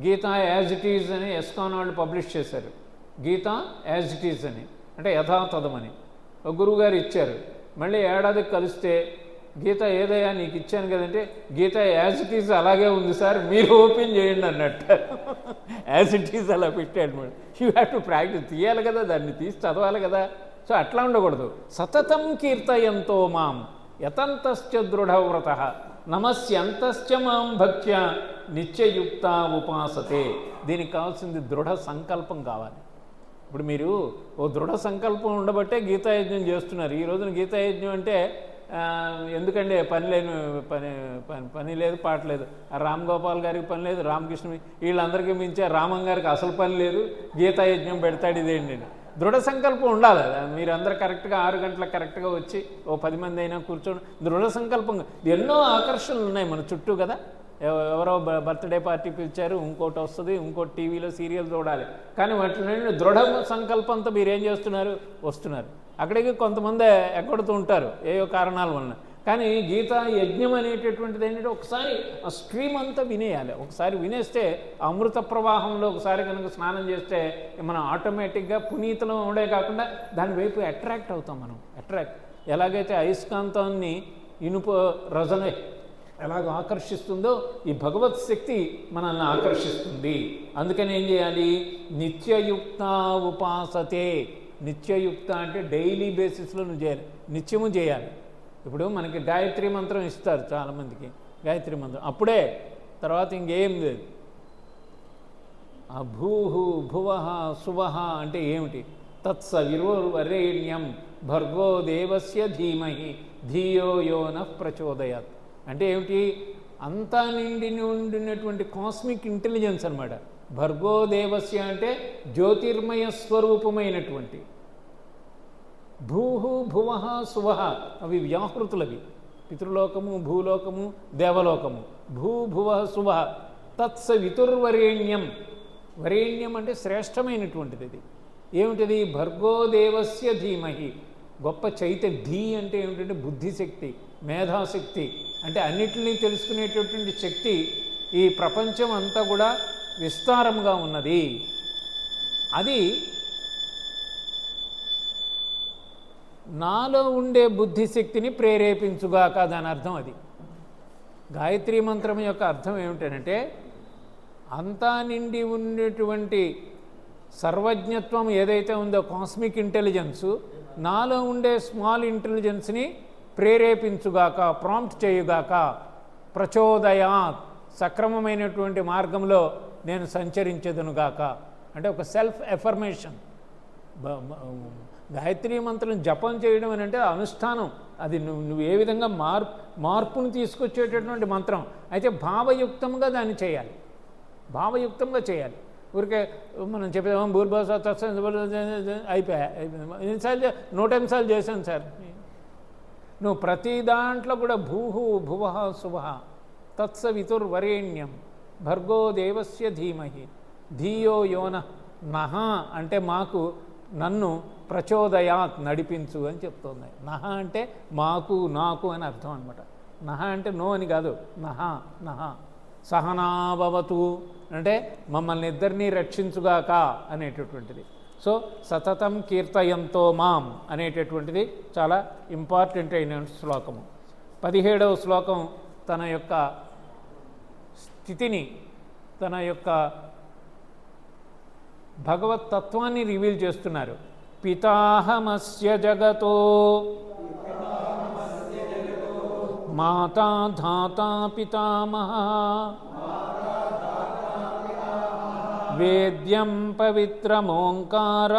గీతా యాజ్ ఇట్ ఈజ్ అని ఎస్కాన్ వాళ్ళు పబ్లిష్ చేశారు. గీతా యాజ్ ఇట్ ఈజ్ అని అంటే యథాతథమని ఒక గురువుగారు ఇచ్చారు. మళ్ళీ ఏడాదికి కలిస్తే గీత ఏదయ్యా నీకు ఇచ్చాను కదంటే గీత యాజ్ ఇట్ ఈజ్ అలాగే ఉంది సార్, మీరు ఓపెన్ చేయండి అన్నట్టు. యాజ్ ఇట్ ఈజ్ అలా పెట్టాడు madam. You have to practice, తీయాలి కదా, దాన్ని తీసి చదవాలి కదా. సో అట్లా ఉండకూడదు. సతతం కీర్తయంతో మాం యతంతశ్చ దృఢవ్రతః నమస్యంతశ్చ మాం భక్త్యా నిత్యయుక్త ఉపాసతే. దీనికి కావాల్సింది దృఢ సంకల్పం కావాలి. ఇప్పుడు మీరు ఓ దృఢ సంకల్పం ఉండబట్టే గీతాయజ్ఞం చేస్తున్నారు. ఈ రోజున గీతాయజ్ఞం అంటే ఎందుకంటే పని లేదు, పాట లేదు. రామ్ గోపాల్ గారికి పని లేదు, రామకృష్ణ వీళ్ళందరికీ మించే రామం గారికి అసలు పని లేదు, గీతాయజ్ఞం పెడతాడు. ఇదేంటి దృఢ సంకల్పం ఉండాలి. మీరందరూ కరెక్ట్గా 6 గంటలకు కరెక్ట్గా వచ్చి ఓ 10 మంది అయినా కూర్చొని దృఢ సంకల్పంగా. ఎన్నో ఆకర్షణలు ఉన్నాయి మన చుట్టూ కదా. ఎవరో బర్త్డే పార్టీ పిలిచారు, ఇంకోటి వస్తుంది, ఇంకోటి టీవీలో సీరియల్ చూడాలి. కానీ వాటి నుండి దృఢ సంకల్పంతో మీరు ఏం చేస్తున్నారు? వస్తున్నారు. అక్కడికి కొంతమంది ఎక్కడుతూ ఉంటారు ఏవో కారణాల వలన. కానీ గీతా యజ్ఞం అనేటటువంటిది ఏంటంటే ఒకసారి ఆ స్ట్రీమ్ అంతా వినేయాలి. ఒకసారి వినేస్తే అమృత ప్రవాహంలో ఒకసారి కనుక స్నానం చేస్తే మనం ఆటోమేటిక్గా పునీతలం అవడే కాకుండా దాని వైపు అట్రాక్ట్ అవుతాం. మనం ఎలాగైతే అయస్కాంతాన్ని ఇనుప రజన ఎలాగ ఆకర్షిస్తుందో ఈ భగవత్ శక్తి మనల్ని ఆకర్షిస్తుంది. అందుకని ఏం చేయాలి? నిత్యయుక్త ఉపాసతే. నిత్యయుక్త అంటే డైలీ బేసిస్లో నువ్వు చేయాలి, నిత్యము చేయాలి. ఇప్పుడు మనకి గాయత్రి మంత్రం ఇస్తారు చాలామందికి, గాయత్రి మంత్రం అప్పుడే, తర్వాత ఇంకేం లేదు. ఆ భూహు భువః సువః అంటే ఏమిటి? తత్సవిర్వరేణ్యం భర్గో దేవస్య ధీమహి ధియో యో నః ప్రచోదయాత్ అంటే ఏమిటి? అంతా ఉండినటువంటి కాస్మిక్ ఇంటెలిజెన్స్ అనమాట. భర్గో దేవస్య అంటే జ్యోతిర్మయ స్వరూపమైనటువంటి. భూహు భువః సువః అవి వ్యాహృతులవి, పితృలోకము, భూలోకము, దేవలోకము. భూభువ శుభ తత్సవితుర్వరేణ్యం. వరేణ్యం అంటే శ్రేష్టమైనటువంటిది. ఇది ఏమిటిది? భర్గోదేవస్య ధీమహి. గొప్ప ధీ అంటే ఏమిటంటే బుద్ధిశక్తి, మేధాశక్తి, అంటే అన్నిటినీ తెలుసుకునేటటువంటి శక్తి ఈ ప్రపంచం అంతా కూడా విస్తారముగా ఉన్నది. అది నాలో ఉండే బుద్ధిశక్తిని ప్రేరేపించుగాక, దాని అర్థం అది. గాయత్రీ మంత్రం యొక్క అర్థం ఏమిటంటే అంతా నిండి ఉండేటువంటి సర్వజ్ఞత్వం ఏదైతే ఉందో కాస్మిక్ ఇంటెలిజెన్సు నాలో ఉండే స్మాల్ ఇంటెలిజెన్స్ని ప్రేరేపించుగాక, ప్రాంప్ట్ చేయుగాక. ప్రచోదయాత్, సక్రమమైనటువంటి మార్గంలో నేను సంచరించదునుగాక. అంటే ఒక సెల్ఫ్ ఎఫర్మేషన్. గాయత్రీ మంత్రం జపం చేయడం అని అంటే అనుష్ఠానం. అది నువ్వు ఏ విధంగా మార్పును తీసుకొచ్చేటటువంటి మంత్రం. అయితే భావయుక్తంగా దాన్ని చేయాలి, భావయుక్తంగా చేయాలి. ఊరికే మనం చెప్పేదాం భూర్భాష అయిపోయా, ఎన్నిసార్లు 108 సార్లు చేశాను సార్. నువ్వు ప్రతి దాంట్లో కూడా భూహు భువః శుభః తత్సవితుర్వరేణ్యం భర్గో దేవస్య ధీమహి ధియో యోనః నః అంటే మాకు, నన్ను ప్రచోదయాత్ నడిపించు అని చెప్తుంది. నహ అంటే మాకు, నాకు అని అర్థం అనమాట. నహ అంటే నో అని కాదు, నహ నహ. సహనాభవతు అంటే మమ్మల్ని ఇద్దరినీ రక్షించుగాక అనేటటువంటిది. సో సతతం కీర్తయంతో మాం అనేటటువంటిది చాలా ఇంపార్టెంట్ అయిన శ్లోకము. 17వ శ్లోకం తన యొక్క స్థితిని, తన యొక్క భగవత్ తత్వాన్ని రివీల్ చేస్తున్నారు. పితాహమస్య జగతో మాతా ధాతా పితామహః వేద్యం పవిత్రమోంకార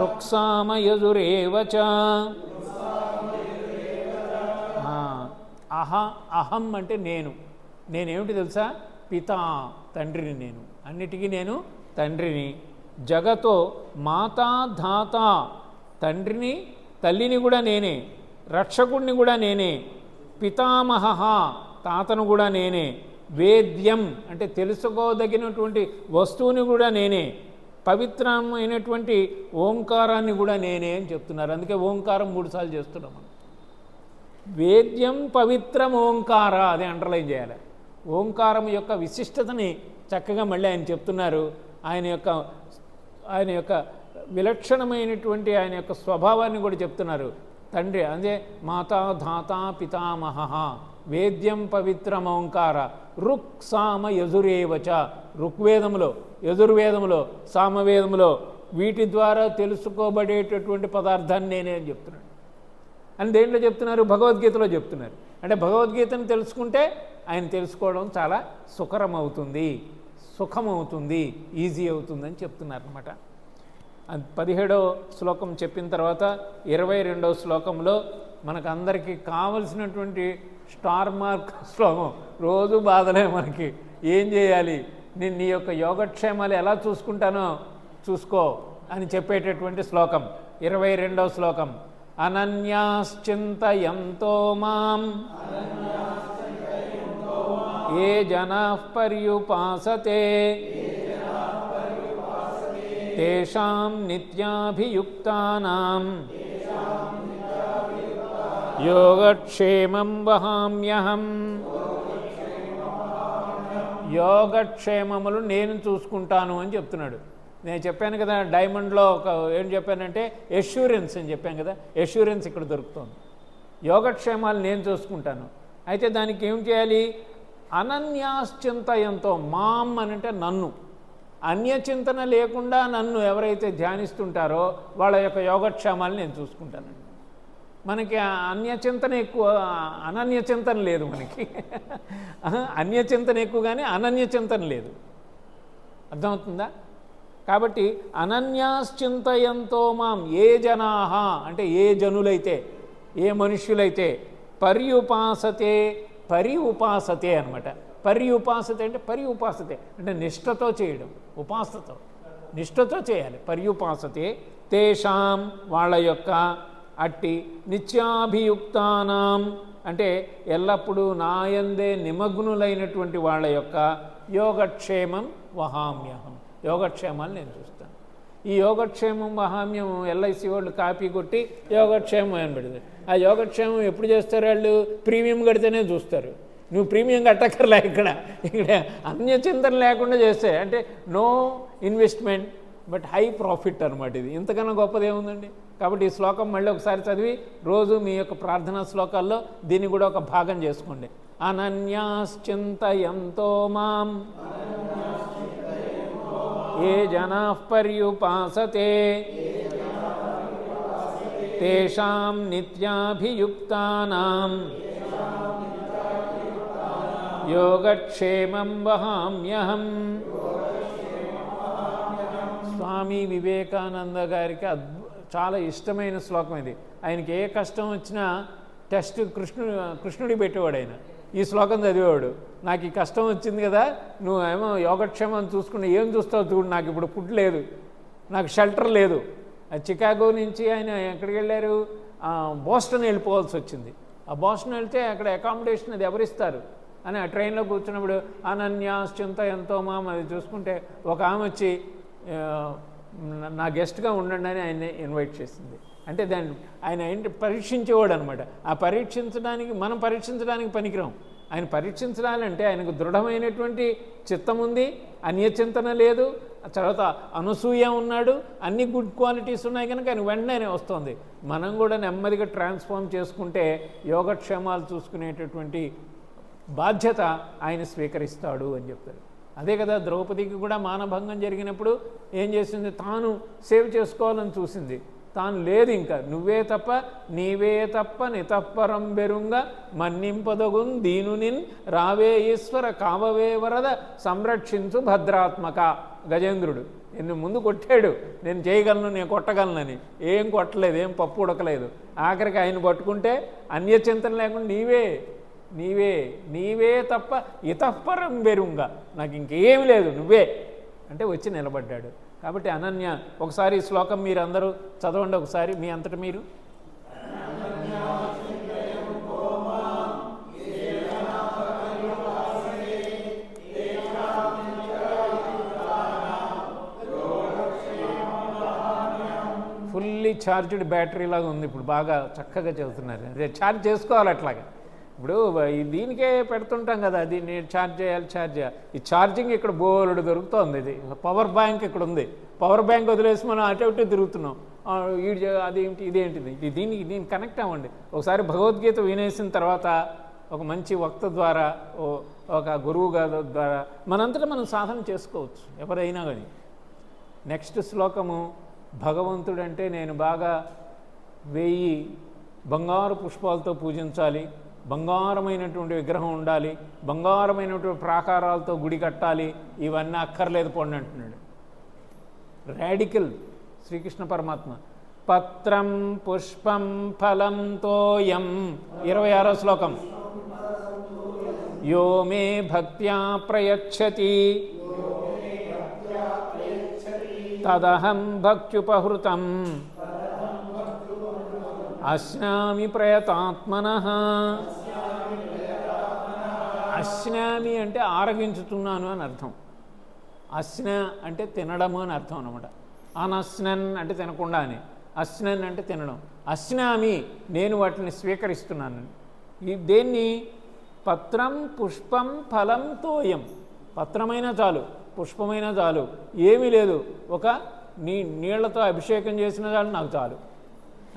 రుక్సామయజురేవ చ. అహం అంటే నేను. నేనేమిటి తెలుసా? పితా, తండ్రిని. నేను అన్నిటికీ నేను తండ్రిని. జగతో మాతా ధాత, తండ్రిని తల్లిని కూడా నేనే, రక్షకుడిని కూడా నేనే, పితామహ తాతను కూడా నేనే, వేద్యం అంటే తెలుసుకోదగినటువంటి వస్తువుని కూడా నేనే, పవిత్రమైనటువంటి ఓంకారాన్ని కూడా నేనే అని చెప్తున్నారు. అందుకే ఓంకారం 3 సార్లు చేస్తున్నాం మనం. వేద్యం పవిత్రం ఓంకార, అది అండర్లైన్ చేయాలి. ఓంకారం యొక్క విశిష్టతని చక్కగా మళ్ళీ ఆయన చెప్తున్నారు. ఆయన యొక్క విలక్షణమైనటువంటి ఆయన యొక్క స్వభావాన్ని కూడా చెప్తున్నారు. తండ్రి అంటే మాతా ధాత పితామహః వేద్యం పవిత్రం ఓంకార రుక్ సామ యజురేవచ. ఋగ్వేదములో, యజుర్వేదములో, సామవేదములో వీటి ద్వారా తెలుసుకోబడేటటువంటి పదార్థాన్ని నేనే అని చెప్తున్నాడు. అని దేంట్లో చెప్తున్నారు? భగవద్గీతలో చెప్తున్నారు. అంటే భగవద్గీతను తెలుసుకుంటే ఆయన తెలుసుకోవడం చాలా సుఖరమవుతుంది, సుఖమవుతుంది, ఈజీ అవుతుందని చెప్తున్నారు అన్నమాట. 17వ శ్లోకం చెప్పిన తర్వాత 22వ శ్లోకంలో మనకు అందరికీ కావలసినటువంటి స్టార్ మార్క్ శ్లోకం. రోజు బాధలే మనకి. ఏం చేయాలి? నేను నీ యొక్క యోగక్షేమాలు ఎలా చూసుకుంటానో చూసుకో అని చెప్పేటటువంటి శ్లోకం 22వ శ్లోకం. అనన్యాశ్చింతయంతో మాం ఏ జనాః పర్యుపాసతే తేషాం నిత్యాభియుక్తానాం యోగక్షేమం వహామ్యహం. యోగక్షేమములు నేను చూసుకుంటాను అని చెప్తున్నాడు. నేను చెప్పాను కదా డైమండ్లో ఏం చెప్పానంటే ఎష్యూరెన్స్ అని చెప్పాను కదా. ఎష్యూరెన్స్ ఇక్కడ దొరుకుతుంది. యోగక్షేమాలు నేను చూసుకుంటాను. అయితే దానికి ఏం చేయాలి? అనన్యాశ్చింతయంతో, మాం అని అంటే నన్ను, అన్యచింతన లేకుండా నన్ను ఎవరైతే ధ్యానిస్తుంటారో వాళ్ళ యొక్క యోగక్షేమాలు నేను చూసుకుంటానండి. మనకి అన్యచింతన ఎక్కువ, అనన్యచింతన లేదు మనకి. అన్యచింతన ఎక్కువ కానీ అనన్యచింతన లేదు. అర్థమవుతుందా? కాబట్టి అనన్యాశ్చింతయంతో మాం ఏ జనాహ అంటే ఏ జనులైతే, ఏ మనుష్యులైతే, పర్యుపాసతే, ఉపాసతే అనమాట. ఉపాసతే అంటే ఉపాసతే అంటే నిష్ఠతో చేయడం, ఉపాసతో నిష్ఠతో చేయాలి. ఉపాసతే తేషాం వాళ్ళ యొక్క అట్టి నిత్యాభియుక్తానాం అంటే ఎల్లప్పుడూ నాయందే నిమగ్నులైనటువంటి వాళ్ళ యొక్క యోగక్షేమం వహామ్యహం, యోగక్షేమాలు నేను చూస్తాను. ఈ యోగక్షేమం వహామ్యం ఎల్ఐసి వాళ్ళు కాపీ కొట్టి యోగక్షేమం అని పెడతారు. ఆ యోగక్షేమం ఎప్పుడు చేస్తారు? వాళ్ళు ప్రీమియం కడితేనే చూస్తారు. నువ్వు ప్రీమియం కట్టక్కర్లే. ఇక్కడ అన్య చింతన లేకుండా చేస్తే అంటే no investment but high profit అనమాట. ఇది ఇంతకన్నా గొప్పదేముందండి. కాబట్టి ఈ శ్లోకం మళ్ళీ ఒకసారి చదివి రోజు మీ యొక్క ప్రార్థనా శ్లోకాల్లో దీన్ని కూడా ఒక భాగం చేసుకోండి. అనన్యాశ్చింతయంతో మాం ఏ జనాః పర్యుపాసతే తేషాం నిత్యాభియుక్తానాం యోగక్షేమం వహామ్యహం. స్వామి వివేకానంద గారికి చాలా ఇష్టమైన శ్లోకం ఇది. ఆయనకి ఏ కష్టం వచ్చినా టెస్ట్ కృష్ణుడికి పెట్టేవాడు. ఆయన ఈ శ్లోకం చదివేవాడు. నాకు ఈ కష్టం వచ్చింది కదా, నువ్వు ఏమో యోగక్షేమం చూసుకుని ఏం చూస్తావు చూడు, నాకు ఇప్పుడు ఫుడ్ లేదు, నాకు షెల్టర్ లేదు. చికాగో నుంచి ఆయన ఎక్కడికి వెళ్ళారు? బోస్టన్ వెళ్ళిపోవాల్సి వచ్చింది. ఆ బోస్టన్ వెళ్తే అక్కడ అకామిడేషన్ అది ఎవరిస్తారు అని ఆ ట్రైన్లో కూర్చున్నప్పుడు అనన్యాశ్చింతయంతో మాం అది చూసుకుంటే ఒక ఆమె వచ్చి నా గెస్ట్గా ఉండండి అని ఆయన్ని ఇన్వైట్ చేసింది. అంటే దాన్ని ఆయన ఏంటి పరీక్షించేవాడు అనమాట. ఆ పరీక్షించడానికి మనం పరీక్షించడానికి పనికిరాం. ఆయన పరీక్షించాలంటే ఆయనకు దృఢమైనటువంటి చిత్తం ఉంది, అన్యచింతన లేదు, తర్వాత అనసూయ ఉన్నాడు, అన్ని గుడ్ క్వాలిటీస్ ఉన్నాయి కనుక ఆయన వెంటనే వస్తుంది. మనం కూడా నెమ్మదిగా ట్రాన్స్ఫార్మ్ చేసుకుంటే యోగక్షేమాలు చూసుకునేటటువంటి బాధ్యత ఆయన స్వీకరిస్తాడు అని చెప్తారు. అదే కదా ద్రౌపదికి కూడా మానభంగం జరిగినప్పుడు ఏం చేసింది? తాను సేవ్ చేసుకోవాలని చూసింది. తాను లేదు, ఇంకా నువ్వే తప్ప నీవే తప్ప నితప్పరం బెరుంగ మన్నింపదగున్ దీనునిన్ రావే ఈశ్వర కావవే వరద సంరక్షించు భద్రాత్మక. గజేంద్రుడు ఎన్ని ముందు కొట్టాడు, నేను చేయగలను, నేను కొట్టగలనని. ఏం కొట్టలేదు, ఏం పప్పు ఉడకలేదు. ఆఖరికి ఆయన పట్టుకుంటే అన్యచింతన లేకుండా నీవే నీవే నీవే తప్ప ఇతఃపరం బెరుంగ, నాకు ఇంకేమి లేదు, నువ్వే అంటే వచ్చి నిలబడ్డాడు. కాబట్టి అనన్య ఒకసారి ఈ శ్లోకం మీరు అందరూ చదవండి ఒకసారి మీ అంతట మీరు. ఫుల్లీ ఛార్జ్డ్ బ్యాటరీ లాగా ఉంది. ఇప్పుడు బాగా చక్కగా చదువుతున్నారు. రేపు ఛార్జ్ చేసుకోవాలి అట్లాగా. ఇప్పుడు దీనికే పెడుతుంటాం కదా, దీన్ని ఛార్జ్ చేయాలి. ఈ ఛార్జింగ్ ఇక్కడ బోల్డ్ దొరుకుతుంది. ఇది పవర్ బ్యాంక్ ఇక్కడ ఉంది. పవర్ బ్యాంక్ వదిలేసి మనం అటు ఇటు తిరుగుతున్నాం. అదేంటి ఇదేంటిది, దీనికి కనెక్ట్ అవ్వండి. ఒకసారి భగవద్గీత వినేసిన తర్వాత ఒక మంచి వక్త ద్వారా, ఒక గురువు గారి ద్వారా మనంతటా మనం సాధన చేసుకోవచ్చు ఎవరైనా కానీ. నెక్స్ట్ శ్లోకము, భగవంతుడంటే నేను బాగా 1000 బంగారు పుష్పాలతో పూజించాలి, బంగారమైనటువంటి విగ్రహం ఉండాలి, బంగారమైనటువంటి ప్రాకారాలతో గుడి కట్టాలి, ఇవన్నీ అక్కర్లేదు పోండి అంటున్నాడు. రాడికల్ శ్రీకృష్ణ పరమాత్మ. పత్రం పుష్పం ఫలం తోయం 26వ శ్లోకం. యో మే భక్త్యా ప్రయచ్చతి తదహం భక్త్యుపహృతం అశ్నామి ప్రయతాత్మనః. అశ్నామి అంటే ఆరగించుతున్నాను అని అర్థం. అశ్న అంటే తినడము అని అర్థం అనమాట. అనశ్నన్ అంటే తినకుండా అని, అశ్నన్ అంటే తినడం. అశ్నామి నేను వాటిని స్వీకరిస్తున్నాను. దేన్ని? పత్రం పుష్పం ఫలం తోయం. పత్రమైనా చాలు, పుష్పమైనా చాలు, ఏమీ లేదు, ఒక నీళ్లతో అభిషేకం చేసిన చాలు, నాకు చాలు.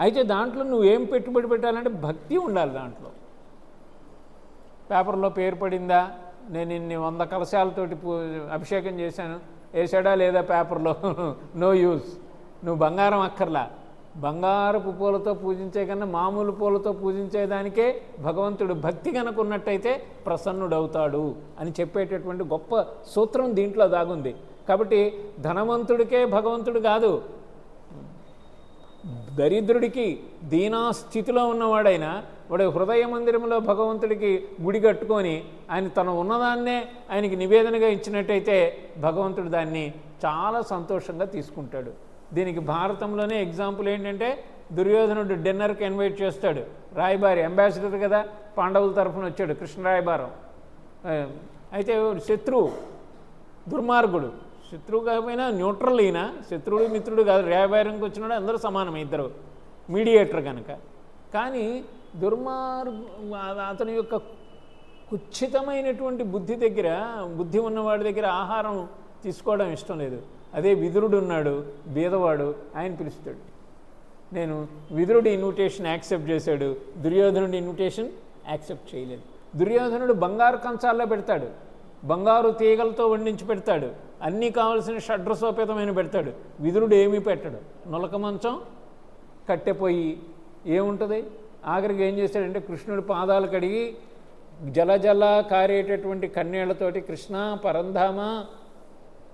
అయితే దాంట్లో నువ్వేం పెట్టుబడి పెట్టాలంటే భక్తి ఉండాలి. దాంట్లో పేపర్లో పేరు పడిందా, నేను ఇన్ని 100 కలశాలతోటి అభిషేకం చేశాను, వేసాడా లేదా పేపర్లో, నో యూజ్. నువ్వు బంగారం అక్కర్లా, బంగారపు పూలతో పూజించే కన్నా మామూలు పూలతో పూజించేదానికే భగవంతుడు భక్తి కనుకున్నట్టయితే ప్రసన్నుడవుతాడు అని చెప్పేటటువంటి గొప్ప సూత్రం దీంట్లో దాగుంది. కాబట్టి ధనవంతుడికే భగవంతుడు కాదు, దరిద్రుడికి దీనాస్థితిలో ఉన్నవాడైనా వాడు హృదయ మందిరంలో భగవంతుడికి గుడి కట్టుకొని ఆయన తన ఉన్నదాన్నే ఆయనకి నివేదనగా ఇచ్చినట్టయితే భగవంతుడు దాన్ని చాలా సంతోషంగా తీసుకుంటాడు. దీనికి భారతంలోనే ఎగ్జాంపుల్ ఏంటంటే దుర్యోధనుడు డిన్నర్కి ఇన్వైట్ చేస్తాడు. రాయబారి అంబాసిడర్ కదా, పాండవుల తరఫున వచ్చాడు కృష్ణ రాయబారం. అయితే శత్రువు దుర్మార్గుడు, శత్రువు కాకపోయినా న్యూట్రల్ అయినా, శత్రువుడు మిత్రుడు కాదు, రాయబారంకి వచ్చినాడు అందరూ సమానం ఇద్దరు మీడియేటర్ కనుక. కానీ అతని యొక్క కుచ్చితమైనటువంటి బుద్ధి దగ్గర, బుద్ధి ఉన్నవాడి దగ్గర ఆహారం తీసుకోవడం ఇష్టం లేదు. అదే విదురుడు ఉన్నాడు, బీదవాడు, ఆయన పిలుస్తాడు. నేను విదురుడి ఇన్విటేషన్ యాక్సెప్ట్ చేశాడు, దుర్యోధనుడి ఇన్విటేషన్ యాక్సెప్ట్ చేయలేదు. దుర్యోధనుడు బంగారు కంచాల్లో పెడతాడు, బంగారు తీగలతో వండించి పెడతాడు, అన్నీ కావలసిన షడ్రసోపేతమైన పెడతాడు. విదురుడు ఏమీ పెట్టాడు, నొలక మంచం, కట్టెపోయి ఏముంటుంది. ఆఖరికి ఏం చేశాడంటే కృష్ణుడి పాదాలు కడిగి జలజల కారేటటువంటి కన్నీళ్లతోటి, కృష్ణ పరంధామ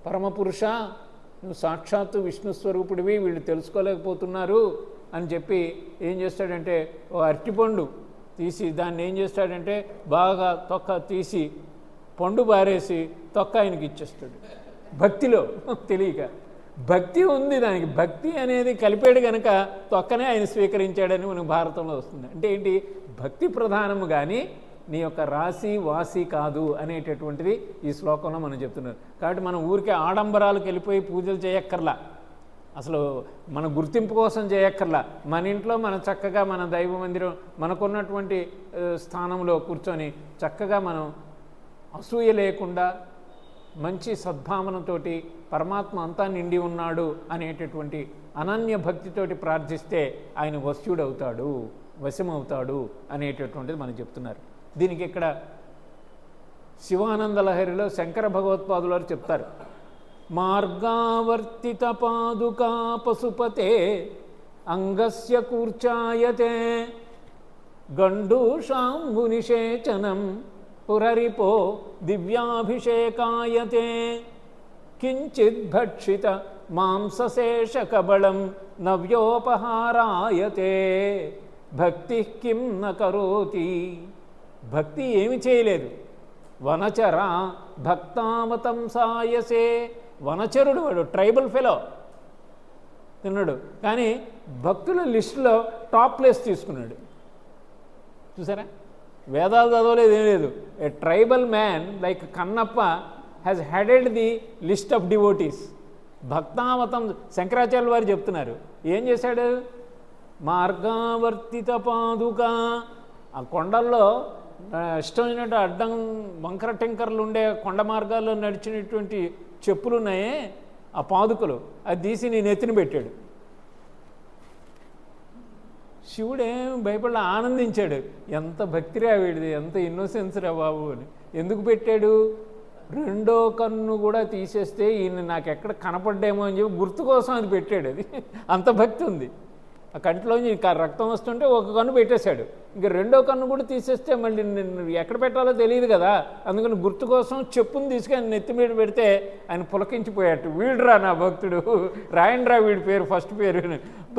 పరమపురుష నువ్వు సాక్షాత్తు విష్ణు స్వరూపుడివి, వీళ్ళు తెలుసుకోలేకపోతున్నారు అని చెప్పి ఏం చేస్తాడంటే ఓ అరటిపండు తీసి దాన్ని ఏం చేస్తాడంటే బాగా తొక్క తీసి పండు బారేసి తొక్క ఆయనకి ఇచ్చేస్తాడు. భక్తిలో తెలియక భక్తి ఉంది దానికి, భక్తి అనేది కలిపాడు కనుక తొక్కనే ఆయన స్వీకరించాడని మనకు భారతంలో వస్తుంది. అంటే ఏంటి, భక్తి ప్రధానము కానీ నీ యొక్క రాశి వాసి కాదు అనేటటువంటిది ఈ శ్లోకంలో మనం చెప్తున్నారు. కాబట్టి మనం ఊరికే ఆడంబరాలకు వెళ్ళిపోయి పూజలు చేయక్కర్లా, అసలు మన గుర్తింపు కోసం చేయక్కర్లా. మన ఇంట్లో మనం చక్కగా మన దైవ మందిరం మనకున్నటువంటి స్థానంలో కూర్చొని చక్కగా మనం అసూయ లేకుండా మంచి సద్భావనతోటి పరమాత్మ అంతా నిండి ఉన్నాడు అనేటటువంటి అనన్య భక్తితోటి ప్రార్థిస్తే ఆయన వశ్యుడవుతాడు, వశమవుతాడు అనేటటువంటిది మనం చెప్తున్నారు. దీనికి ఇక్కడ శివానంద లహరిలో శంకర భగవత్పాదులు వారు చెప్తారు, మార్గావర్తిత పాదుకా పశుపతే అంగస్య కూర్చాయతే గండూషాంబునిషేచనం పురరిపో దివ్యాభిషేకాయతే కించిద్భక్షిత మాంసశేషకబళం నవ్యోపహారాయతే భక్తి కిం న కరోతి. భక్తి ఏమి చేయలేదు. వనచర భక్తావతంసాయసే, వనచరుడు వాడు, ట్రైబల్ ఫెలో తిన్నాడు, కానీ భక్తుల లిస్టులో టాప్ ప్లేస్ తీసుకున్నాడు. చూసారా, వేదాలు చదవలేదు, ఏం లేదు. A tribal man like Kannappa has headed the list of devotees. భక్తావతం శంకరాచార్యుల వారు చెప్తున్నారు, ఏం చేశాడు, మార్గావర్తిత పాదుక, ఆ కొండల్లో ఇష్టమైనట్టు అడ్డం వంకర టెంకర్లు ఉండే కొండ మార్గాల్లో నడిచినటువంటి చెప్పులు ఉన్నాయే ఆ పాదుకలు, అది తీసి నేను ఎత్తిన పెట్టాడు. శివుడేం భయపడి ఆనందించాడు, ఎంత భక్తిరా వీడిది, ఎంత ఇన్నోసెన్స్ రా బాబు అని. ఎందుకు పెట్టాడు, రెండో కన్ను కూడా తీసేస్తే ఈయన నాకు ఎక్కడ కనపడ్డేమో అని చెప్పి గుర్తు కోసం అది పెట్టాడు. అది అంత భక్తి ఉంది. ఆ కంటిలోంచి రక్తం వస్తుంటే ఒక కన్ను పెట్టేశాడు, ఇంకా రెండో కన్ను కూడా తీసేస్తే మళ్ళీ ఎక్కడ పెట్టాలో తెలియదు కదా, అందుకని గుర్తు కోసం చెప్పుని తీసుకొని నెత్తి మీద పెడితే ఆయన పులకించిపోయాడు. వీడురా నా భక్తుడు, రాయండ్రా వీడి పేరు, ఫస్ట్ పేరు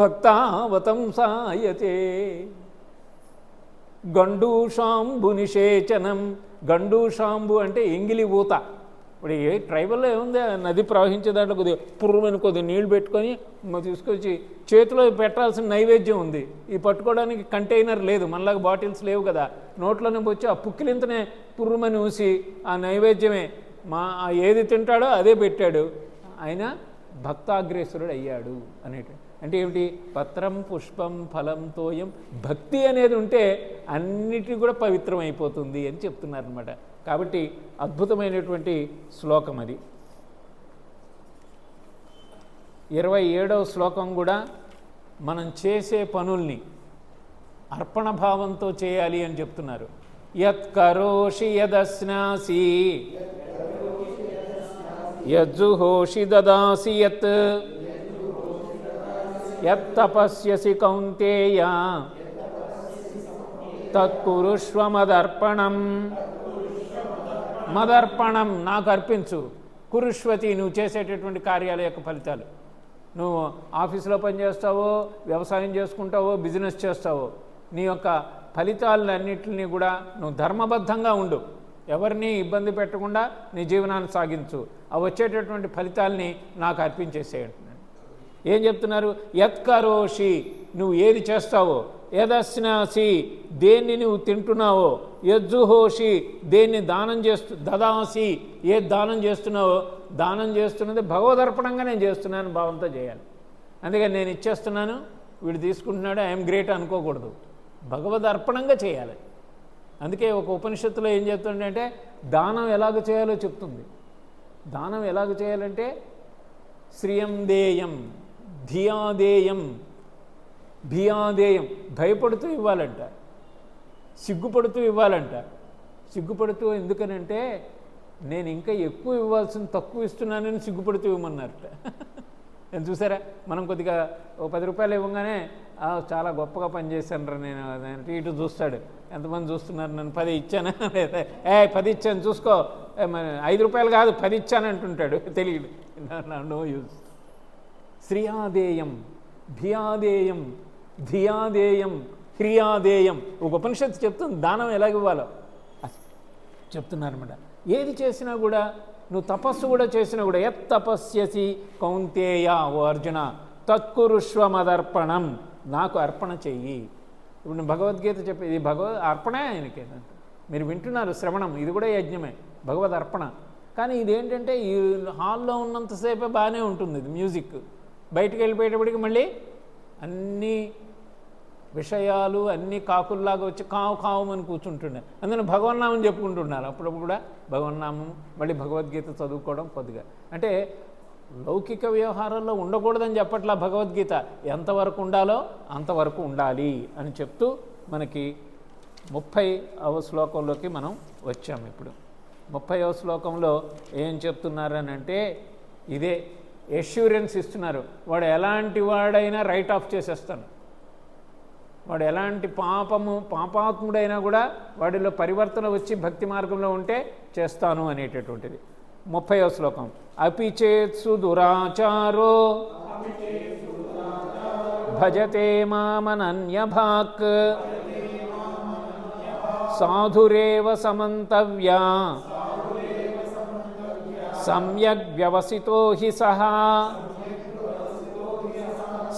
భక్తావతంసాయతే గండూషాంబు నిషేచనం. గండూషాంబు అంటే ఎంగిలి ఊత. ఇప్పుడు ఏ ట్రైబల్లో ఏముంది, నది ప్రవహించే దాంట్లో కొద్దిగా పుర్రమని కొద్దిగా నీళ్లు పెట్టుకొని తీసుకొచ్చి చేతిలో పెట్టాల్సిన నైవేద్యం ఉంది. ఇది పట్టుకోవడానికి కంటైనర్ లేదు, మనలాగా బాటిల్స్ లేవు కదా, నోట్లోనే వచ్చి ఆ పుక్కిలింతనే పుర్రమని ఊసి ఆ నైవేద్యమే ఏది తింటాడో అదే పెట్టాడు. ఆయన భక్తాగ్రేసురుడు అయ్యాడు అనేటి. అంటే ఏమిటి, పత్రం పుష్పం ఫలం తోయం. భక్తి అనేది ఉంటే అన్నిటి కూడా పవిత్రమైపోతుంది అని చెప్తున్నారనమాట. కాబట్టి అద్భుతమైనటువంటి శ్లోకం అది. 27వ శ్లోకం కూడా మనం చేసే పనుల్ని అర్పణ భావంతో చేయాలి అని చెప్తున్నారు. యత్ కరోషి యదస్నాసి యజ్జుహోషి దదాసి యత్ యత్ తపస్యసి కౌంతేయ తత్కురుష్వ మదర్పణం. మదర్పణం నాకు అర్పించు, కురుష్వతి నువ్వు చేసేటటువంటి కార్యాల యొక్క ఫలితాలు. నువ్వు ఆఫీసులో పనిచేస్తావో, వ్యవసాయం చేసుకుంటావో, బిజినెస్ చేస్తావో, నీ యొక్క ఫలితాలన్నింటినీ కూడా నువ్వు ధర్మబద్ధంగా ఉండు, ఎవరిని ఇబ్బంది పెట్టకుండా నీ జీవనాన్ని సాగించు, ఆ వచ్చేటటువంటి ఫలితాలని నాకు అర్పించేసేయంటున్నాడు. ఏం చెప్తున్నారు? యత్కరోషి, నువ్వు ఏది చేస్తావో, యదస్నాసి, దేన్ని నువ్వు తింటున్నావో, యజ్జుహోషి, దేన్ని దదాసి, ఏది దానం చేస్తున్నావో, దానం చేస్తున్నది భగవదర్పణంగా నేను చేస్తున్నాను భావంతో చేయాలి. అందుకని నేను ఇచ్చేస్తున్నాను, వీడు తీసుకుంటున్నాడు, ఐఎమ్ గ్రేట్ అనుకోకూడదు, భగవదర్పణంగా చేయాలి. అందుకే ఒక ఉపనిషత్తులో ఏం చెప్తుందంటే దానం ఎలాగ చేయాలో చెప్తుంది. దానం ఎలాగ చేయాలంటే శ్రియం దేయం, ధియాదేయం, భియాదేయం, భయపడుతూ ఇవ్వాలంట, సిగ్గుపడుతూ ఇవ్వాలంట. సిగ్గుపడుతూ ఎందుకనంటే నేను ఇంకా ఎక్కువ ఇవ్వాల్సింది తక్కువ ఇస్తున్నానని సిగ్గుపడుతూ ఇవ్వమన్నారట. నేను చూసారా, మనం కొద్దిగా ఓ 10 రూపాయలు ఇవ్వగానే చాలా గొప్పగా పనిచేశాను రా నేను అంటే ఇటు చూస్తాడు, ఎంతమంది చూస్తున్నారు నన్ను, 10 ఇచ్చానా లేదా 10 ఇచ్చాను చూసుకో, 5 రూపాయలు కాదు 10 ఇచ్చాను అంటుంటాడు, తెలియదు. No use. శ్రియాదేయం, భియాదేయం, ధియాదేయం, హ్రియాదేయం. ఒక ఉపనిషత్తు చెప్తుంది దానం ఎలాగివ్వాలో చెప్తున్నారన్నమాట. ఏది చేసినా కూడా, నువ్వు తపస్సు కూడా చేసినా కూడా, యత్ తపస్యసి కౌంతేయ, ఓ అర్జున, తత్కురుష్వమదర్పణం, నాకు అర్పణ చెయ్యి. ఇప్పుడు భగవద్గీత చెప్పేది అర్పణే ఆయనకి. మీరు వింటున్నారు శ్రవణం, ఇది కూడా యజ్ఞమే, భగవద్ అర్పణ. కానీ ఇదేంటంటే ఈ హాల్లో ఉన్నంతసేపే బాగానే ఉంటుంది ఇది మ్యూజిక్, బయటికి వెళ్ళిపోయేటప్పటికి మళ్ళీ అన్నీ విషయాలు అన్నీ కాకుల్లాగా వచ్చి కావు కావమని కూర్చుంటుండే. అందుకని భగవన్నామం చెప్పుకుంటున్నారు అప్పుడప్పుడు కూడా, భగవన్నామం, మళ్ళీ భగవద్గీత చదువుకోవడం కొద్దిగా. అంటే లౌకిక వ్యవహారాల్లో ఉండకూడదని చెప్పట్లా భగవద్గీత, ఎంతవరకు ఉండాలో అంతవరకు ఉండాలి అని చెప్తూ మనకి 30వ శ్లోకంలోకి మనం వచ్చాము. ఇప్పుడు 30వ శ్లోకంలో ఏం చెప్తున్నారని అంటే ఇదే ఎష్యూరెన్స్ ఇస్తున్నారు. వాడు ఎలాంటి వాడైనా రైట్ ఆఫ్ చేసేస్తాను, వాడు ఎలాంటి పాపాత్ముడైనా కూడా వాడిలో పరివర్తన వచ్చి భక్తి మార్గంలో ఉంటే చేస్తాను అనేటటువంటిది. 30వ శ్లోకం. అపిచేత్సు దురాచారో భజతే మామనన్యభాక్ సాధురేవ సమంతవ్యా సమ్యక్ వ్యవసితో హి సహా.